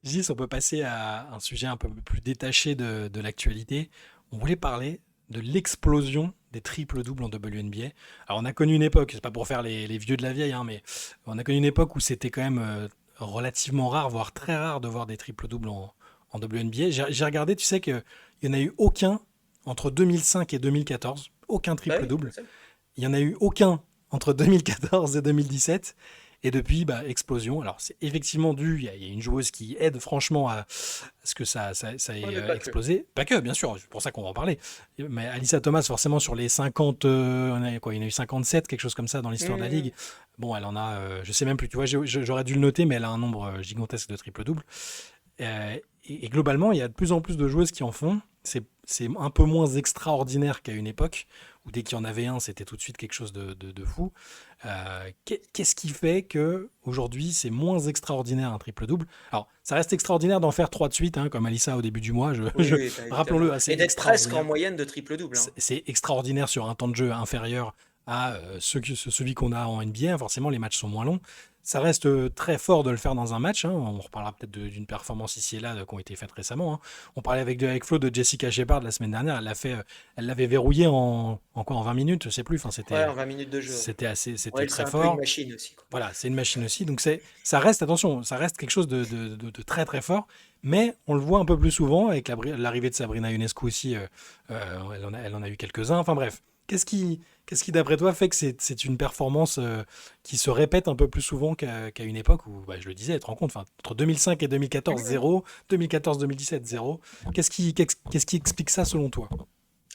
Gis, on peut passer à un sujet un peu plus détaché de l'actualité. On voulait parler de l'explosion des triples-doubles en WNBA. Alors, on a connu une époque, c'est pas pour faire les vieux de la vieille, hein, mais on a connu une époque où c'était quand même relativement rare, voire très rare de voir des triples-doubles en WNBA. J'ai regardé, tu sais qu'il n'y en a eu aucun entre 2005 et 2014, aucun Bah oui, je triple-double. sais. Il n'y en a eu aucun entre 2014 et 2017. Et depuis, bah, explosion. Alors, c'est effectivement dû. Il y a une joueuse qui aide franchement à ce que ça Ouais, ait mais pas que. explosé. Pas que, bien sûr, c'est pour ça qu'on va en parler. Mais Alyssa Thomas, forcément, sur les 50, on a, quoi, il y en a eu 57, quelque chose comme ça dans l'histoire de la Mmh. ligue. Bon, elle en a, je sais même plus, tu vois, j'aurais dû le noter, mais elle a un nombre gigantesque de triple-double. Et globalement, il y a de plus en plus de joueuses qui en font. C'est un peu moins extraordinaire qu'à une époque, où dès qu'il y en avait un, c'était tout de suite quelque chose de fou. Qu'est-ce qui fait que aujourd'hui c'est moins extraordinaire un triple-double? Alors, ça reste extraordinaire d'en faire 3 de suite, hein, comme Alissa au début du mois, Oui, oui, bah, évidemment. rappelons-le, assez Et d'être presque en extraordinaire. moyenne de triple-double, hein. C'est extraordinaire sur un temps de jeu inférieur à celui qu'on a en NBA. Forcément, les matchs sont moins longs. Ça reste très fort de le faire dans un match, hein. On reparlera peut-être d'une performance ici et là qui ont été faites récemment, hein. On parlait avec Flo de Jessica Shepard la semaine dernière. Elle l'avait verrouillé en quoi, en 20 minutes, je sais plus. Enfin, Ouais, en 20 minutes de jeu. Ouais, c'était elle, c'est très un peu une fort. machine aussi, quoi. Voilà, c'est une machine aussi. Donc ça reste, attention, ça reste quelque chose de très très fort. Mais on le voit un peu plus souvent avec l'arrivée de Sabrina Ionescu aussi. Elle en a eu quelques-uns. Enfin bref, qu'est-ce qui d'après toi fait que c'est une performance qui se répète un peu plus souvent qu'à une époque où, bah, je le disais, tu te rends compte, enfin, entre 2005 et 2014, Mmh. 0, 2014-2017, 0. Qu'est-ce qui explique ça selon toi?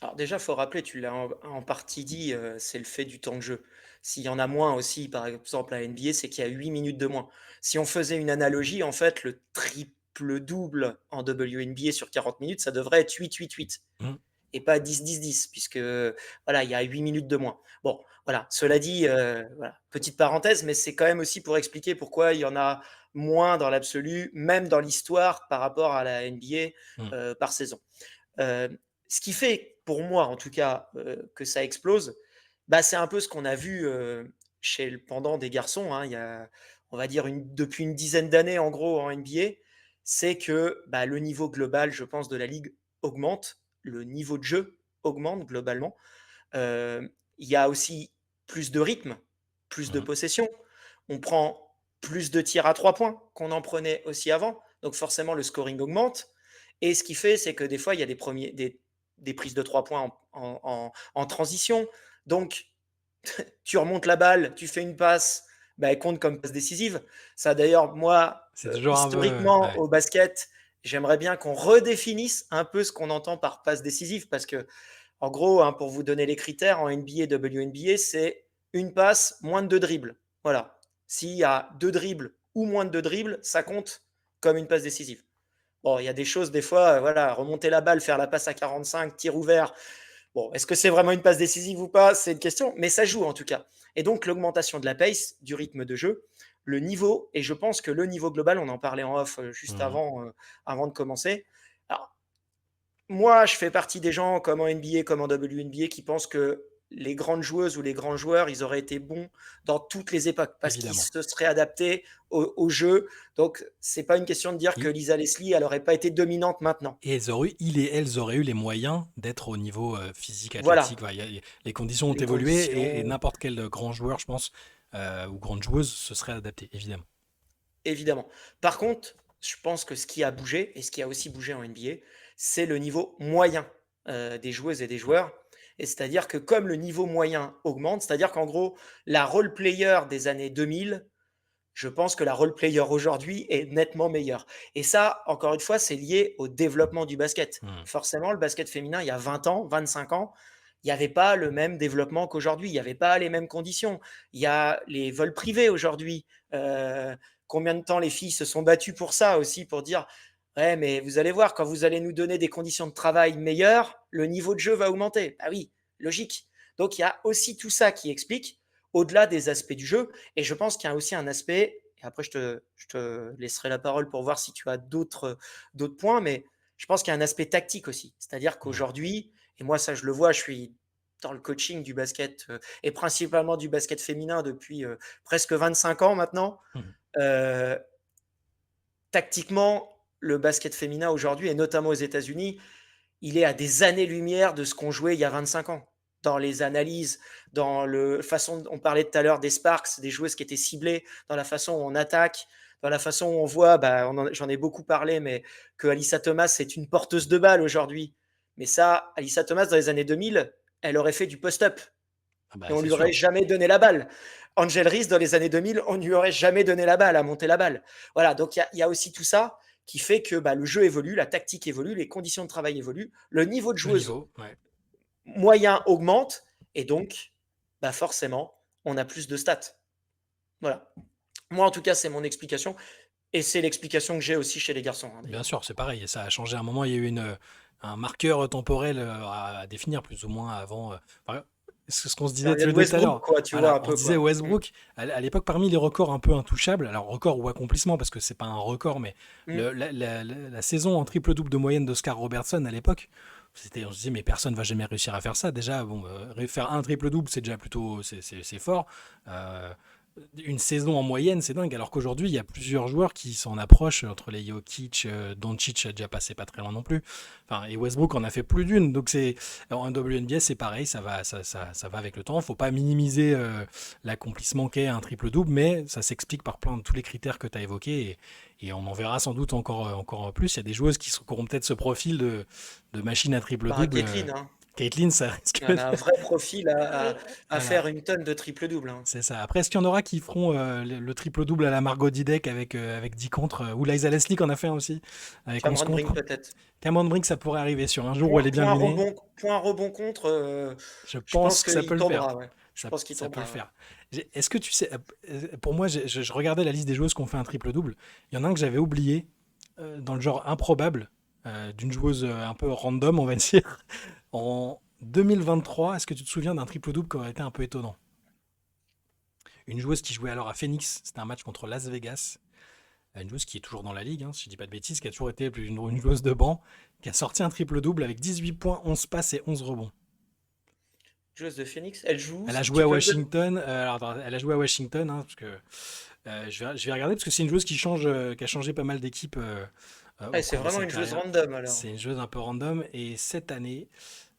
Alors déjà, il faut rappeler, tu l'as en partie dit, c'est le fait du temps de jeu. S'il y en a moins aussi, par exemple à NBA, c'est qu'il y a 8 minutes de moins. Si on faisait une analogie, en fait, le triple-double en WNBA sur 40 minutes, ça devrait être 8-8-8 Hmm. et pas 10-10-10 puisque, voilà, il y a 8 minutes de moins. Bon, voilà, cela dit, voilà, petite parenthèse, mais c'est quand même aussi pour expliquer pourquoi il y en a moins dans l'absolu, même dans l'histoire par rapport à la Hmm. NBA, par saison. Heu, Ce qui fait, pour moi en tout cas, que ça explose, bah, c'est un peu ce qu'on a vu, chez le pendant des garçons, hein. Il y a, on va dire depuis une dizaine d'années en gros en NBA, c'est que, bah, le niveau global, je pense, de la ligue augmente, le niveau de jeu augmente globalement. Il y a aussi plus de rythme, plus de Hmm. possession. On prend plus de tirs à 3 points qu'on en prenait aussi avant, donc forcément le scoring augmente et ce qui fait, c'est que des fois, il y a des prises de 3 points en transition. Donc tu remontes la balle, tu fais une passe, bah, elle compte comme passe décisive. Ça d'ailleurs, moi, C'est toujours un peu. historiquement Ouais. au basket, j'aimerais bien qu'on redéfinisse un peu ce qu'on entend par passe décisive parce que en gros, hein, pour vous donner les critères, en NBA, WNBA, c'est une passe, moins de 2 dribbles. Voilà. S'il y a 2 dribbles ou moins de 2 dribbles, ça compte comme une passe décisive. Bon, il y a des choses, des fois, voilà, remonter la balle, faire la passe à 45, tir ouvert. Bon, est-ce que c'est vraiment une passe décisive ou pas? C'est une question, mais ça joue en tout cas. Et donc, l'augmentation de la pace, du rythme de jeu, le niveau, et je pense que le niveau global, on en parlait en off juste Hmm. avant de commencer. Alors, moi, je fais partie des gens, comme en NBA, comme en WNBA, qui pensent que les grandes joueuses ou les grands joueurs, ils auraient été bons dans toutes les époques parce qu'ils Évidemment. se seraient adaptés au jeu. Donc, c'est pas une question de dire que Et, Lisa Leslie, elle n'aurait pas été dominante maintenant. il et elles auraient eu les moyens d'être au niveau physique, athlétique. Voilà, Voilà, les conditions ont les évolué et conditions, n'importe quel grand joueur, je pense, ou grande joueuse se serait adapté, évidemment. évidemment. Par contre, je pense que ce qui a bougé, et ce qui a aussi bougé en NBA, c'est le niveau moyen des joueuses et des joueurs. Et c'est-à-dire que comme le niveau moyen augmente, c'est-à-dire qu'en gros, la role player des années 2000, je pense que la role player aujourd'hui est nettement meilleure. Et ça, encore une fois, c'est lié au développement du basket. Hmm. Forcément, le basket féminin, il y a 20 ans, 25 ans, il n'y avait pas le même développement qu'aujourd'hui. Il n'y avait pas les mêmes conditions. Il y a les vols privés aujourd'hui. Euh, Combien de temps les filles se sont battues pour ça aussi, pour dire, ouais, mais vous allez voir, quand vous allez nous donner des conditions de travail meilleures, le niveau de jeu va augmenter. Ah oui, logique. Donc il y a aussi tout ça qui explique, au-delà des aspects du jeu. Et je pense qu'il y a aussi un aspect, et après je te laisserai la parole pour voir si tu as d'autres points, mais je pense qu'il y a un aspect tactique aussi. C'est-à-dire Hmm. qu'aujourd'hui, et moi ça je le vois, je suis dans le coaching du basket et principalement du basket féminin depuis presque 25 ans maintenant. Hmm. Euh, Tactiquement, le basket féminin aujourd'hui, et notamment aux États-Unis, il est à des années-lumière de ce qu'on jouait il y a 25 ans. Dans les analyses, dans le façon, on parlait tout à l'heure des Sparks, des joueuses qui étaient ciblées, dans la façon où on attaque, dans la façon où on voit, bah, j'en ai beaucoup parlé, mais que Alyssa Thomas c'est une porteuse de balle aujourd'hui. Mais ça, Alyssa Thomas dans les années 2000, elle aurait fait du post-up Ah et bah, on c'est lui aurait sûr. jamais donné la balle. Angel Reese dans les années 2000, on lui aurait jamais donné la balle, à monter la balle. Voilà, donc il y a aussi tout ça qui fait que bah, le jeu évolue, la tactique évolue, les conditions de travail évoluent, le niveau de Le joueuse niveau, ouais. moyen augmente, et donc, bah forcément, on a plus de stats. Voilà. Moi, en tout cas, c'est mon explication, et c'est l'explication que j'ai aussi chez les garçons, hein, Bien d'ailleurs. sûr, c'est pareil. Et ça a changé à un moment. Il y a eu un marqueur temporel à définir, plus ou moins, avant. Enfin, c'est ce qu'on se disait tous les Période deux tout à Westbrook, l'heure. quoi, tu vois, Voilà, un on se peu, disait quoi. Westbrook, à l'époque, parmi les records un peu intouchables, alors record ou accomplissement, parce que c'est pas un record, mais Mm. la saison en triple-double de moyenne d'Oscar Robertson à l'époque, on se disait, mais personne va jamais réussir à faire ça. Déjà, bon, faire un triple-double, c'est déjà plutôt, c'est fort. Euh, une saison en moyenne, c'est dingue. Alors qu'aujourd'hui, il y a plusieurs joueurs qui s'en approchent, entre les Jokic, Doncic a déjà passé pas très loin non plus. Enfin, et Westbrook en a fait plus d'une. Donc en WNBA, c'est pareil, ça va avec le temps. Faut pas minimiser l'accomplissement qu'est un triple double, mais ça s'explique par plein de tous les critères que tu as évoqués. Et on en verra sans doute encore plus. Il y a des joueuses qui auront peut-être ce profil de machine à triple Bah, double. Caitlin, hein. Caitlyn, ça risque Elle a un vrai profil à voilà. faire une tonne de triple-double, hein. C'est ça. Après, est-ce qu'il y en aura qui feront le triple-double à la Margot Didek avec 10 contres ou Liza Leslie qui en a fait un aussi avec 11 Cameron Brink contres. peut-être. Cameron Brink, ça pourrait arriver sur un jour où elle Point, est bien point lunée. rebond, point rebond contre, Je je pense pense que ça peut qu'il le faire. tombera, ouais. Je pense qu'il Ça peut le tombera, ouais. faire. Est-ce que tu sais, pour moi, je regardais la liste des joueuses qui ont fait un triple-double. Il y en a un que j'avais oublié, dans le genre improbable, d'une joueuse un peu random, on va dire. En 2023, est-ce que tu te souviens d'un triple-double qui aurait été un peu étonnant? Une joueuse qui jouait alors à Phoenix, c'était un match contre Las Vegas. Une joueuse qui est toujours dans la ligue, hein, si je dis pas de bêtises, qui a toujours été une joueuse de banc, qui a sorti un triple-double avec 18 points, 11 passes et 11 rebonds. Joueuse de Phoenix, elle joue, Elle a joué tu à peux me donner. Washington, elle a joué à Washington, hein, parce que je vais regarder parce que c'est une joueuse qui a changé pas mal d'équipes Ouais, au c'est cours de vraiment sa une joueuse carrière. random alors. C'est une joueuse un peu random et cette année,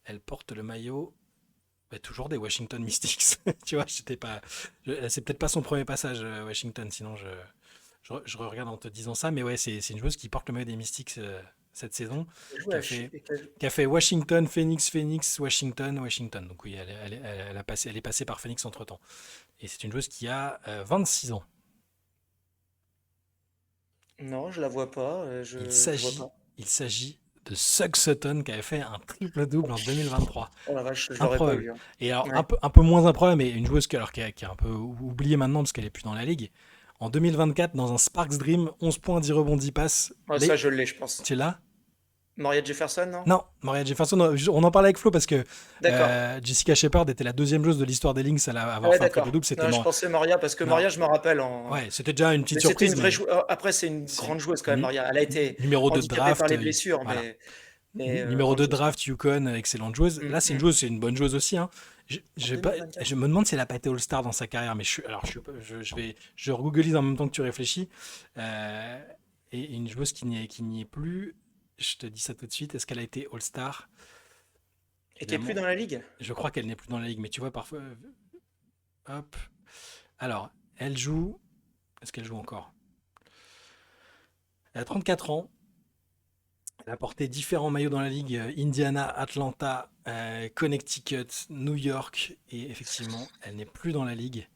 elle porte le maillot toujours des Washington Mystics. Tu vois, c'est peut-être pas son premier passage à Washington, sinon je regarde en te disant ça, mais ouais, c'est une joueuse qui porte le maillot des Mystics cette saison, Elle joue qui à a fait, quel- qui a fait Washington, Phoenix, Washington, Washington. Donc oui, elle est passée par Phoenix entre-temps. Et c'est une joueuse qui a 26 ans. Non, je la vois pas. Je vois pas. Il s'agit de Sugg Sutton qui avait fait un triple-double en 2023. Oh la vache, je l'aurais pas Improbable. eu, hein. Et alors, Ouais. un peu moins improbable, mais une joueuse qui est un peu oubliée maintenant parce qu'elle est plus dans la ligue. En 2024, dans un Sparks Dream, 11 points, 10 rebonds, 10 passes. Oh, ça, je l'ai, je pense. Tu es là? Maria Jefferson, non? Non, Maria Jefferson, on en parlait avec Flo parce que D'accord. Jessica Shepard était la deuxième joueuse de l'histoire des Lynx à Ah avoir ouais, fait un d'accord. triple-double. C'était Non, je pensais Maria parce que non, Maria, je me rappelle en. ouais, c'était déjà une petite Mais c'était surprise, une vraie mais joueuse. Après, c'est une c'est grande joueuse quand même, Maria. Elle a été numéro 2 de handicapée par draft. les blessures, Voilà. mais Numéro 2 grande de joueuse, quoi. draft, Yukon, excellente joueuse. Mm, Là, mm. c'est une bonne joueuse aussi. Hein. En Je 2024. me demande si elle a pas été All-Star dans sa carrière, mais je regoogleise en même temps que tu réfléchis. Euh, et une joueuse qui n'y est plus, je te dis ça tout de suite. Est-ce qu'elle a été All-Star? Et qui est plus dans la ligue? Je crois qu'elle n'est plus dans la ligue, mais tu vois, parfois. Hop. Alors, elle joue. Est-ce qu'elle joue encore? Elle a 34 ans. Elle a porté différents maillots dans la ligue, Indiana, Atlanta, Connecticut, New York, et effectivement, elle n'est plus dans la ligue.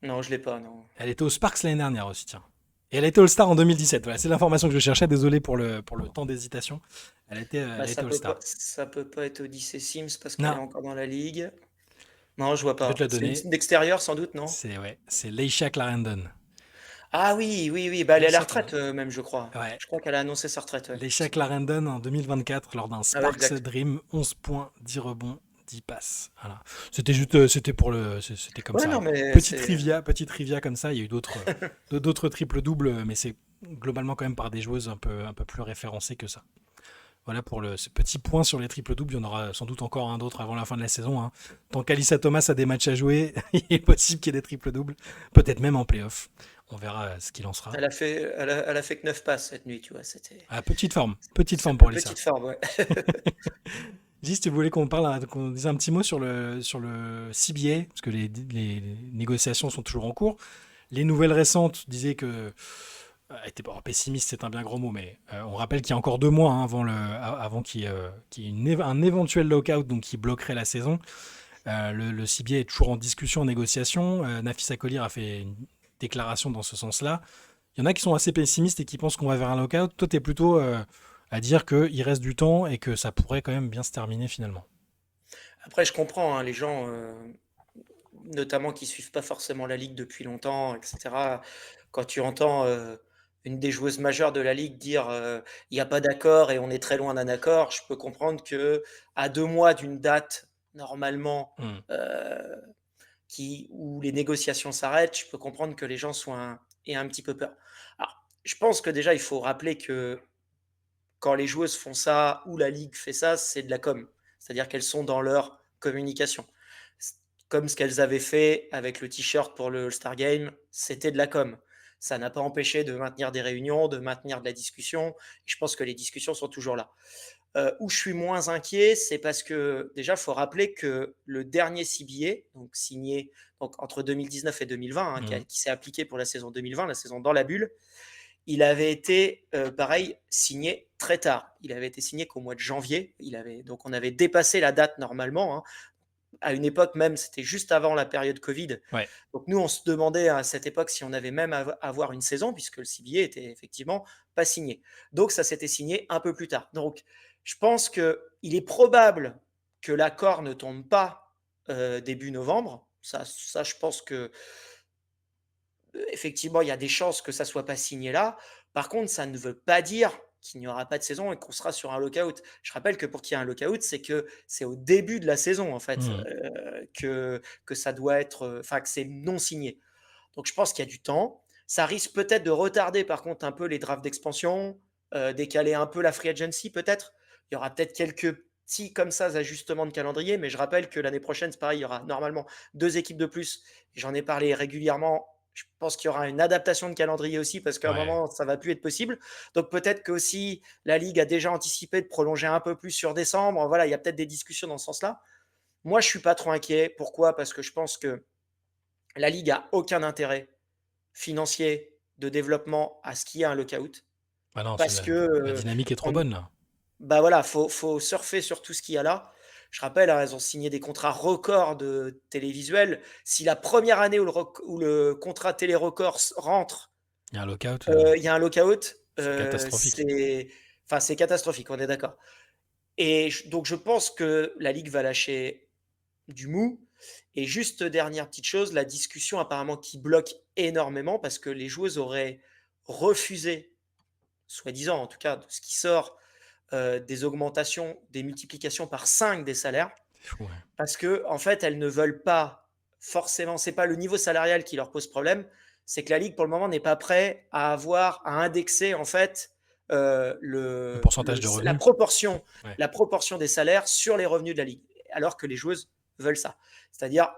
Non, je l'ai pas, non. Elle était aux Sparks l'année dernière aussi, tiens. Et elle était All-Star en 2017. Voilà, c'est l'information que je cherchais. Désolé pour le temps d'hésitation. Elle Bah, a été All-Star. ça peut pas être Odyssey Sims parce qu'elle est Non, encore dans la ligue. Non, je vois je vais te pas. la C'est une donner. d'extérieur sans doute, non? C'est ouais, c'est Leisha Clarendon. Ah oui, oui, oui, bah, elle est à la Leisha retraite, Clarendon. même, je crois. Ouais. Je crois qu'elle a annoncé sa retraite, ouais, Leisha effectivement. Clarendon en 2024 lors d'un Ah ouais, Sparks exact. Dream, 11 points, 10 rebonds, 10 passes. Voilà. C'était juste, c'était pour le, c'était comme Ouais, ça. non, mais c'est Petite trivia comme ça. Il y a eu d'autres triples doubles, mais c'est globalement quand même par des joueuses un peu plus référencées que ça. Voilà pour ce petit point sur les triples doubles. Il y en aura sans doute encore un d'autre avant la fin de la saison, hein. Tant qu'Alissa Thomas a des matchs à jouer, il est possible qu'il y ait des triples doubles. Peut-être même en playoff. On verra ce qu'il en sera. elle a fait que 9 passes cette nuit, tu vois. C'était Ah, petite forme pour Alissa. petite forme, ouais. Gis, tu voulais qu'on dise un petit mot sur le CBA, parce que les négociations sont toujours en cours. Les nouvelles récentes disaient que était pas pessimiste, c'est un bien gros mot, mais on rappelle qu'il y a encore 2 mois, hein, avant qu'il y ait un éventuel lockout donc qui bloquerait la saison. Le CBA est toujours en discussion, en négociation. Nafisa Collier a fait une déclaration dans ce sens-là. Il y en a qui sont assez pessimistes et qui pensent qu'on va vers un lockout. Toi, tu es plutôt à dire qu'il reste du temps et que ça pourrait quand même bien se terminer finalement. Après, je comprends, hein, les gens, notamment qui suivent pas forcément la ligue depuis longtemps, et cetera. Quand tu entends, une des joueuses majeures de la ligue dire, «Il y a pas d'accord et on est très loin d'un accord», je peux comprendre qu'à 2 mois d'une date normalement, Hmm. heu, qui où les négociations s'arrêtent, je peux comprendre que les gens aient un petit peu peur. Alors, je pense que déjà il faut rappeler que quand les joueuses font ça ou la ligue fait ça, c'est de la com. C'est-à-dire qu'elles sont dans leur communication. Comme ce qu'elles avaient fait avec le t-shirt pour le All-Star Game, c'était de la com. Ça n'a pas empêché de maintenir des réunions, de maintenir de la discussion. Je pense que les discussions sont toujours là. Où je suis moins inquiet, c'est parce que déjà, il faut rappeler que le dernier CBA, donc signé donc, entre 2019 et 2020, hein, Hmm. qui s'est appliqué pour la saison 2020, la saison dans la bulle, il avait été, pareil, signé très tard. Il avait été signé qu'au mois de janvier. Donc on avait dépassé la date normalement, hein. À une époque même, c'était juste avant la période Covid. Ouais. Donc nous, on se demandait à cette époque si on avait même à avoir une saison puisque le CBA était effectivement pas signé. Donc ça s'était signé un peu plus tard. Donc je pense qu'il est probable que l'accord ne tombe pas, début novembre. Ça je pense que effectivement, il y a des chances que ça soit pas signé là. Par contre, ça ne veut pas dire qu'il n'y aura pas de saison et qu'on sera sur un lockout. Je rappelle que pour qu'il y ait un lockout, c'est au début de la saison en fait, Hmm. que ça doit être, enfin que c'est non signé. Donc je pense qu'il y a du temps. Ça risque peut-être de retarder par contre un peu les drafts d'expansion, décaler un peu la free agency peut-être. Il y aura peut-être quelques petits comme ça ajustements de calendrier, mais je rappelle que l'année prochaine, c'est pareil, il y aura normalement 2 équipes de plus. J'en ai parlé régulièrement. Je pense qu'il y aura une adaptation de calendrier aussi parce qu'à un Ouais. moment, ça va plus être possible. Donc peut-être qu'aussi la ligue a déjà anticipé de prolonger un peu plus sur décembre. Voilà, il y a peut-être des discussions dans ce sens-là. Moi, je suis pas trop inquiet. Pourquoi? Parce que je pense que la ligue a aucun intérêt financier de développement à ce qu'il y ait un lockout Ah non, parce que la dynamique est trop on, bonne là. bah voilà, faut surfer sur tout ce qu'il y a là. Je rappelle, hein, elles ont signé des contrats records de télévisuels. Si la première année où le contrat télé record rentre, Il y a un lockout, il y a un lockout, c'est catastrophique. c'est catastrophique, on est d'accord. Et donc je pense que la ligue va lâcher du mou. Et juste dernière petite chose, la discussion apparemment qui bloque énormément parce que les joueuses auraient refusé, soi-disant en tout cas, de ce qui sort, des augmentations, des multiplications par 5 des salaires, C'est fou, ouais. parce que en fait, elles ne veulent pas forcément, c'est pas le niveau salarial qui leur pose problème, c'est que la ligue pour le moment n'est pas prêt à indexer en fait, Le pourcentage de revenus. Ouais. la proportion des salaires sur les revenus de la ligue, alors que les joueuses veulent ça. C'est-à-dire,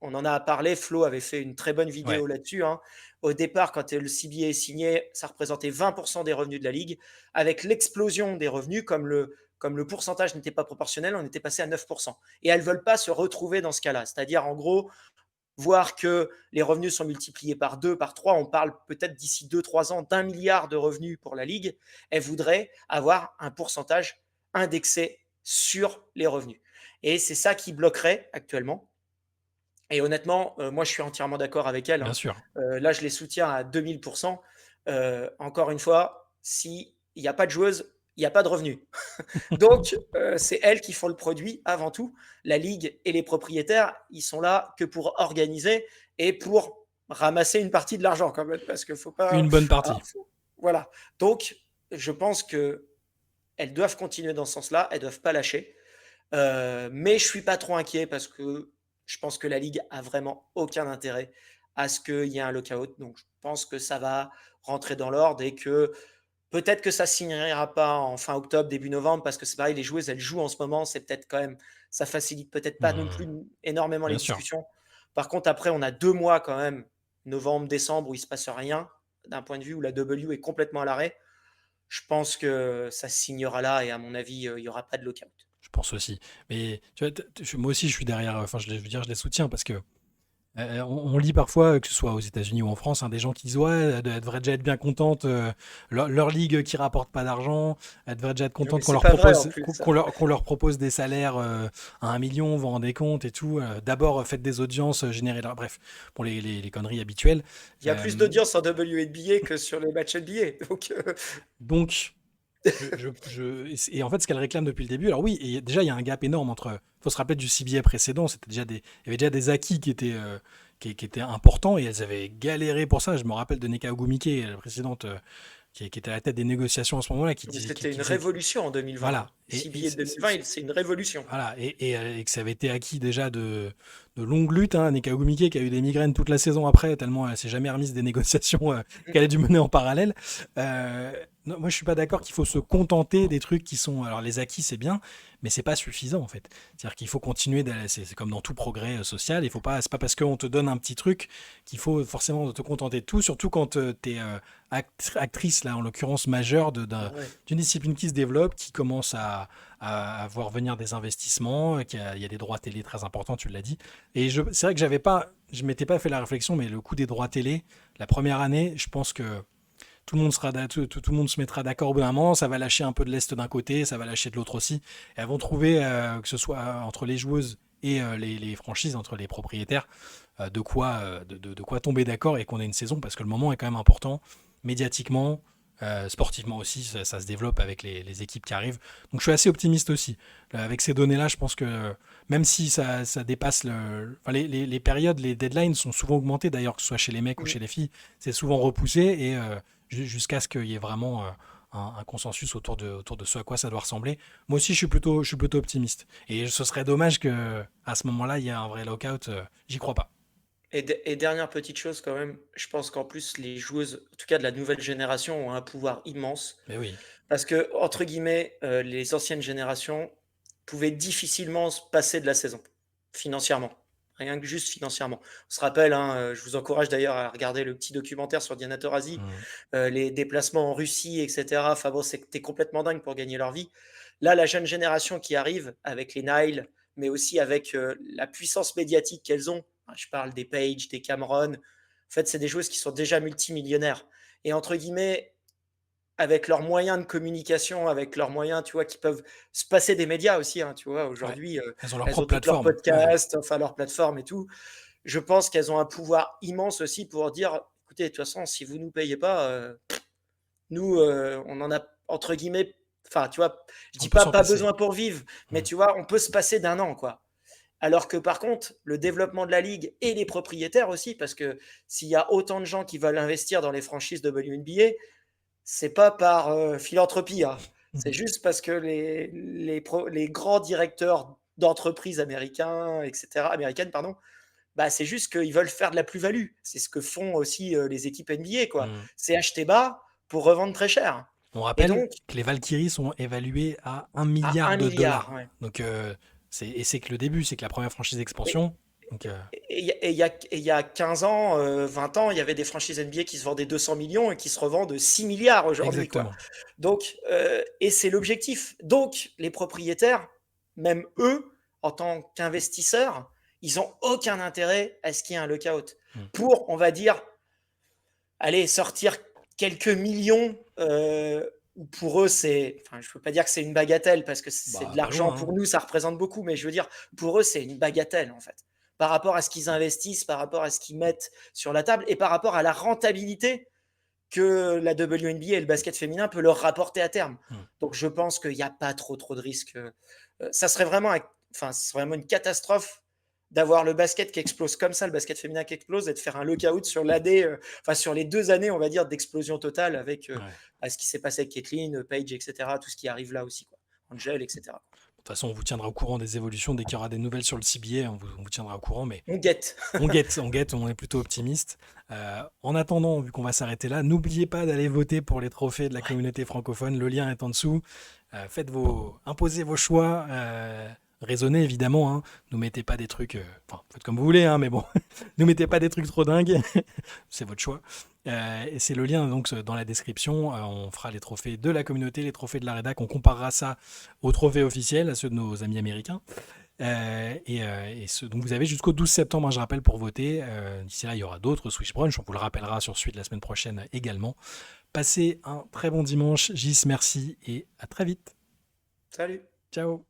on en a parlé, Flo avait fait une très bonne Ouais. vidéo là-dessus, hein. Au départ, quand le CBA est signé, ça représentait 20% des revenus de la ligue. Avec l'explosion des revenus, comme le pourcentage n'était pas proportionnel, on était passé à 9%. Et elles ne veulent pas se retrouver dans ce cas-là. C'est-à-dire, en gros, voir que les revenus sont multipliés par 2, par 3, on parle peut-être d'ici 2, 3 ans d'1 milliard de revenus pour la Ligue. Elles voudraient avoir un pourcentage indexé sur les revenus. Et c'est ça qui bloquerait actuellement. Et honnêtement, moi, je suis entièrement d'accord avec elle, Bien hein. sûr. Là, je les soutiens à 2000. Encore une fois, s'il y a pas de joueuses, il y a pas de revenus. Donc, c'est elles qui font le produit avant tout. La ligue et les propriétaires, ils sont là que pour organiser et pour ramasser une partie de l'argent quand même, parce que faut pas Une bonne ah, partie. voilà. Donc, je pense qu'elles doivent continuer dans ce sens-là, elles doivent pas lâcher. Mais je suis pas trop inquiet parce que je pense que la ligue a vraiment aucun intérêt à ce qu'il y ait un lockout. Donc je pense que ça va rentrer dans l'ordre et que peut-être que ça signera pas en fin octobre, début novembre, parce que c'est pareil, les joueuses, elles jouent en ce moment, c'est peut-être quand même, ça facilite peut-être pas non Mmh, plus énormément les bien sûr. discussions. Par contre, après, on a 2 mois quand même, novembre, décembre, où il se passe rien, d'un point de vue où la W est complètement à l'arrêt. Je pense que ça se signera là et à mon avis, il y aura pas de lockout. Je pense aussi. Mais tu vois, moi aussi, je suis derrière. Enfin, je veux dire, je les soutiens parce que on lit parfois, que ce soit aux États-Unis ou en France, hein, des gens qui disent ouais, elle devrait déjà être bien contente. Leur ligue qui rapporte pas d'argent, elle devrait déjà être Mais contente c'est pas vrai en plus. qu'on leur propose des salaires à 1 million, vous vous rendez compte et tout. D'abord, faites des audiences, générez leur. Bref, pour les conneries habituelles. Il y a plus Euh, d'audience en WNBA que sur les matchs NBA. Donc, donc, et en fait, ce qu'elle réclame depuis le début, alors oui, et déjà, il y a un gap énorme entre. Il faut se rappeler du CBA précédent, il y avait déjà des acquis qui étaient importants et elles avaient galéré pour ça. Je me rappelle de Neka Ogumike, la précédente, qui était à la tête des négociations à ce moment-là, c'était qui une disait que. révolution en 2020, Voilà. hein. CBA de 2020, c'est une révolution. Voilà, et que ça avait été acquis déjà de longues luttes. Hein. Neka Ogumike qui a eu des migraines toute la saison après, tellement elle s'est jamais remise des négociations qu'elle a dû mener en parallèle. Non, moi, je suis pas d'accord qu'il faut se contenter des trucs qui sont. Alors, les acquis, c'est bien, mais c'est pas suffisant en fait. C'est-à-dire qu'il faut continuer. C'est comme dans tout progrès social. Il faut pas. C'est pas parce qu'on te donne un petit truc qu'il faut forcément te contenter de tout. Surtout quand tu es actrice là, en l'occurrence majeure Ouais. d'une discipline qui se développe, qui commence à voir venir des investissements, il y a des droits télé très importants, tu l'as dit. Et c'est vrai que je m'étais pas fait la réflexion, mais le coût des droits télé, la première année, je pense que tout le monde se mettra d'accord au bout d'un moment, ça va lâcher un peu de l'Est d'un côté, ça va lâcher de l'autre aussi. Et elles vont trouver, que ce soit entre les joueuses et les franchises, entre les propriétaires, de quoi tomber d'accord et qu'on ait une saison, parce que le moment est quand même important, médiatiquement, sportivement aussi, ça se développe avec les équipes qui arrivent. Donc je suis assez optimiste aussi. Avec ces données-là, je pense que même si ça dépasse enfin, les périodes, les deadlines sont souvent augmentées, d'ailleurs, que ce soit chez les mecs ou Mm. chez les filles, c'est souvent repoussé et jusqu'à ce qu'il y ait vraiment un consensus autour de ce à quoi ça doit ressembler. Moi aussi, je suis plutôt optimiste. Et ce serait dommage que à ce moment-là, il y ait un vrai lockout. J'y crois pas. Et dernière petite chose quand même, je pense qu'en plus les joueuses, en tout cas de la nouvelle génération, ont un pouvoir immense. Mais oui, Parce que, entre guillemets, les anciennes générations pouvaient difficilement se passer de la saison, financièrement. Rien que juste financièrement. On se rappelle, hein, je vous encourage d'ailleurs à regarder le petit documentaire sur Diana Taurasi, mm, les déplacements en Russie, etc. Enfin bon, c'était complètement dingue pour gagner leur vie. Là, la jeune génération qui arrive avec les Nile, mais aussi avec la puissance médiatique qu'elles ont. Je parle des Page, des Cameron. En fait, c'est des joueuses qui sont déjà multimillionnaires. Et entre guillemets, avec leurs moyens de communication, avec leurs moyens, tu vois, qui peuvent se passer des médias aussi, hein, tu vois. ouais. Aujourd'hui, Elles ont leur elles ont propre toutes leurs plateforme. Ouais. podcasts, enfin leurs plateformes et tout. Je pense qu'elles ont un pouvoir immense aussi pour dire, écoutez, de toute façon, si vous nous payez pas, nous, on en a entre guillemets, enfin, tu vois, je On dis peut pas s'en pas passer. besoin pour vivre, mais Mm. tu vois, on peut se passer d'un an, quoi. Alors que par contre, le développement de la ligue et les propriétaires aussi, parce que s'il y a autant de gens qui veulent investir dans les franchises de WNBA, c'est pas par philanthropie, hein. C'est juste parce que les grands directeurs d'entreprises américains, etc., américaines, pardon, bah, c'est juste qu'ils veulent faire de la plus-value. C'est ce que font aussi les équipes NBA, quoi. Mm. C'est acheter bas pour revendre très cher. On Et rappelle donc, que les Valkyries sont évaluées à un à milliard un de milliard, dollars. ouais. Donc, c'est que le début, c'est que la première franchise Et d'expansion. Donc, il y a 15 ans, 20 ans, il y avait des franchises NBA qui se vendaient 200 millions et qui se revendent 6 milliards aujourd'hui, quoi. exactement. Donc, et c'est l'objectif. Donc, les propriétaires, même eux, en tant qu'investisseurs, ils ont aucun intérêt à ce qu'il y ait un lockout. Mm. Pour, on va dire, allez, sortir quelques millions. où pour eux, enfin, je ne peux pas dire que c'est une bagatelle parce que c'est de Bah, pas l'argent loin, hein. pour nous, ça représente beaucoup, mais je veux dire, pour eux, c'est une bagatelle en fait. Par rapport à ce qu'ils investissent, par rapport à ce qu'ils mettent sur la table et par rapport à la rentabilité que la WNBA et le basket féminin peut leur rapporter à terme. Mmh. Donc je pense qu'il n'y a pas trop de risques. Ça serait vraiment, enfin, ce serait vraiment une catastrophe d'avoir le basket qui explose comme ça, le basket féminin qui explose, et de faire un lockout sur enfin sur les 2 années, on va dire, d'explosion totale avec Ouais. ce qui s'est passé avec Kathleen, Paige, etc., tout ce qui arrive là aussi, quoi. Angel, etc. De toute façon, on vous tiendra au courant des évolutions. Dès qu'il y aura des nouvelles sur le CBA, on vous tiendra au courant. Mais On guette. on guette, on est plutôt optimiste. En attendant, vu qu'on va s'arrêter là, n'oubliez pas d'aller voter pour les trophées de la Ouais. communauté francophone. Le lien est en dessous. Imposez vos choix. Raisonnez évidemment. Hein. Nous mettez pas des trucs. Enfin, faites comme vous voulez, hein, mais bon, nous mettez pas des trucs trop dingues. C'est votre choix. Et c'est le lien donc dans la description. On fera les trophées de la communauté, les trophées de la rédac. On comparera ça aux trophées officiels, à ceux de nos amis américains. Donc vous avez jusqu'au 12 septembre, hein, je rappelle, pour voter. D'ici là, il y aura d'autres Swish Brunch. On vous le rappellera sur Suite la semaine prochaine également. Passez un très bon dimanche. Gis, merci et à très vite. Salut. Ciao.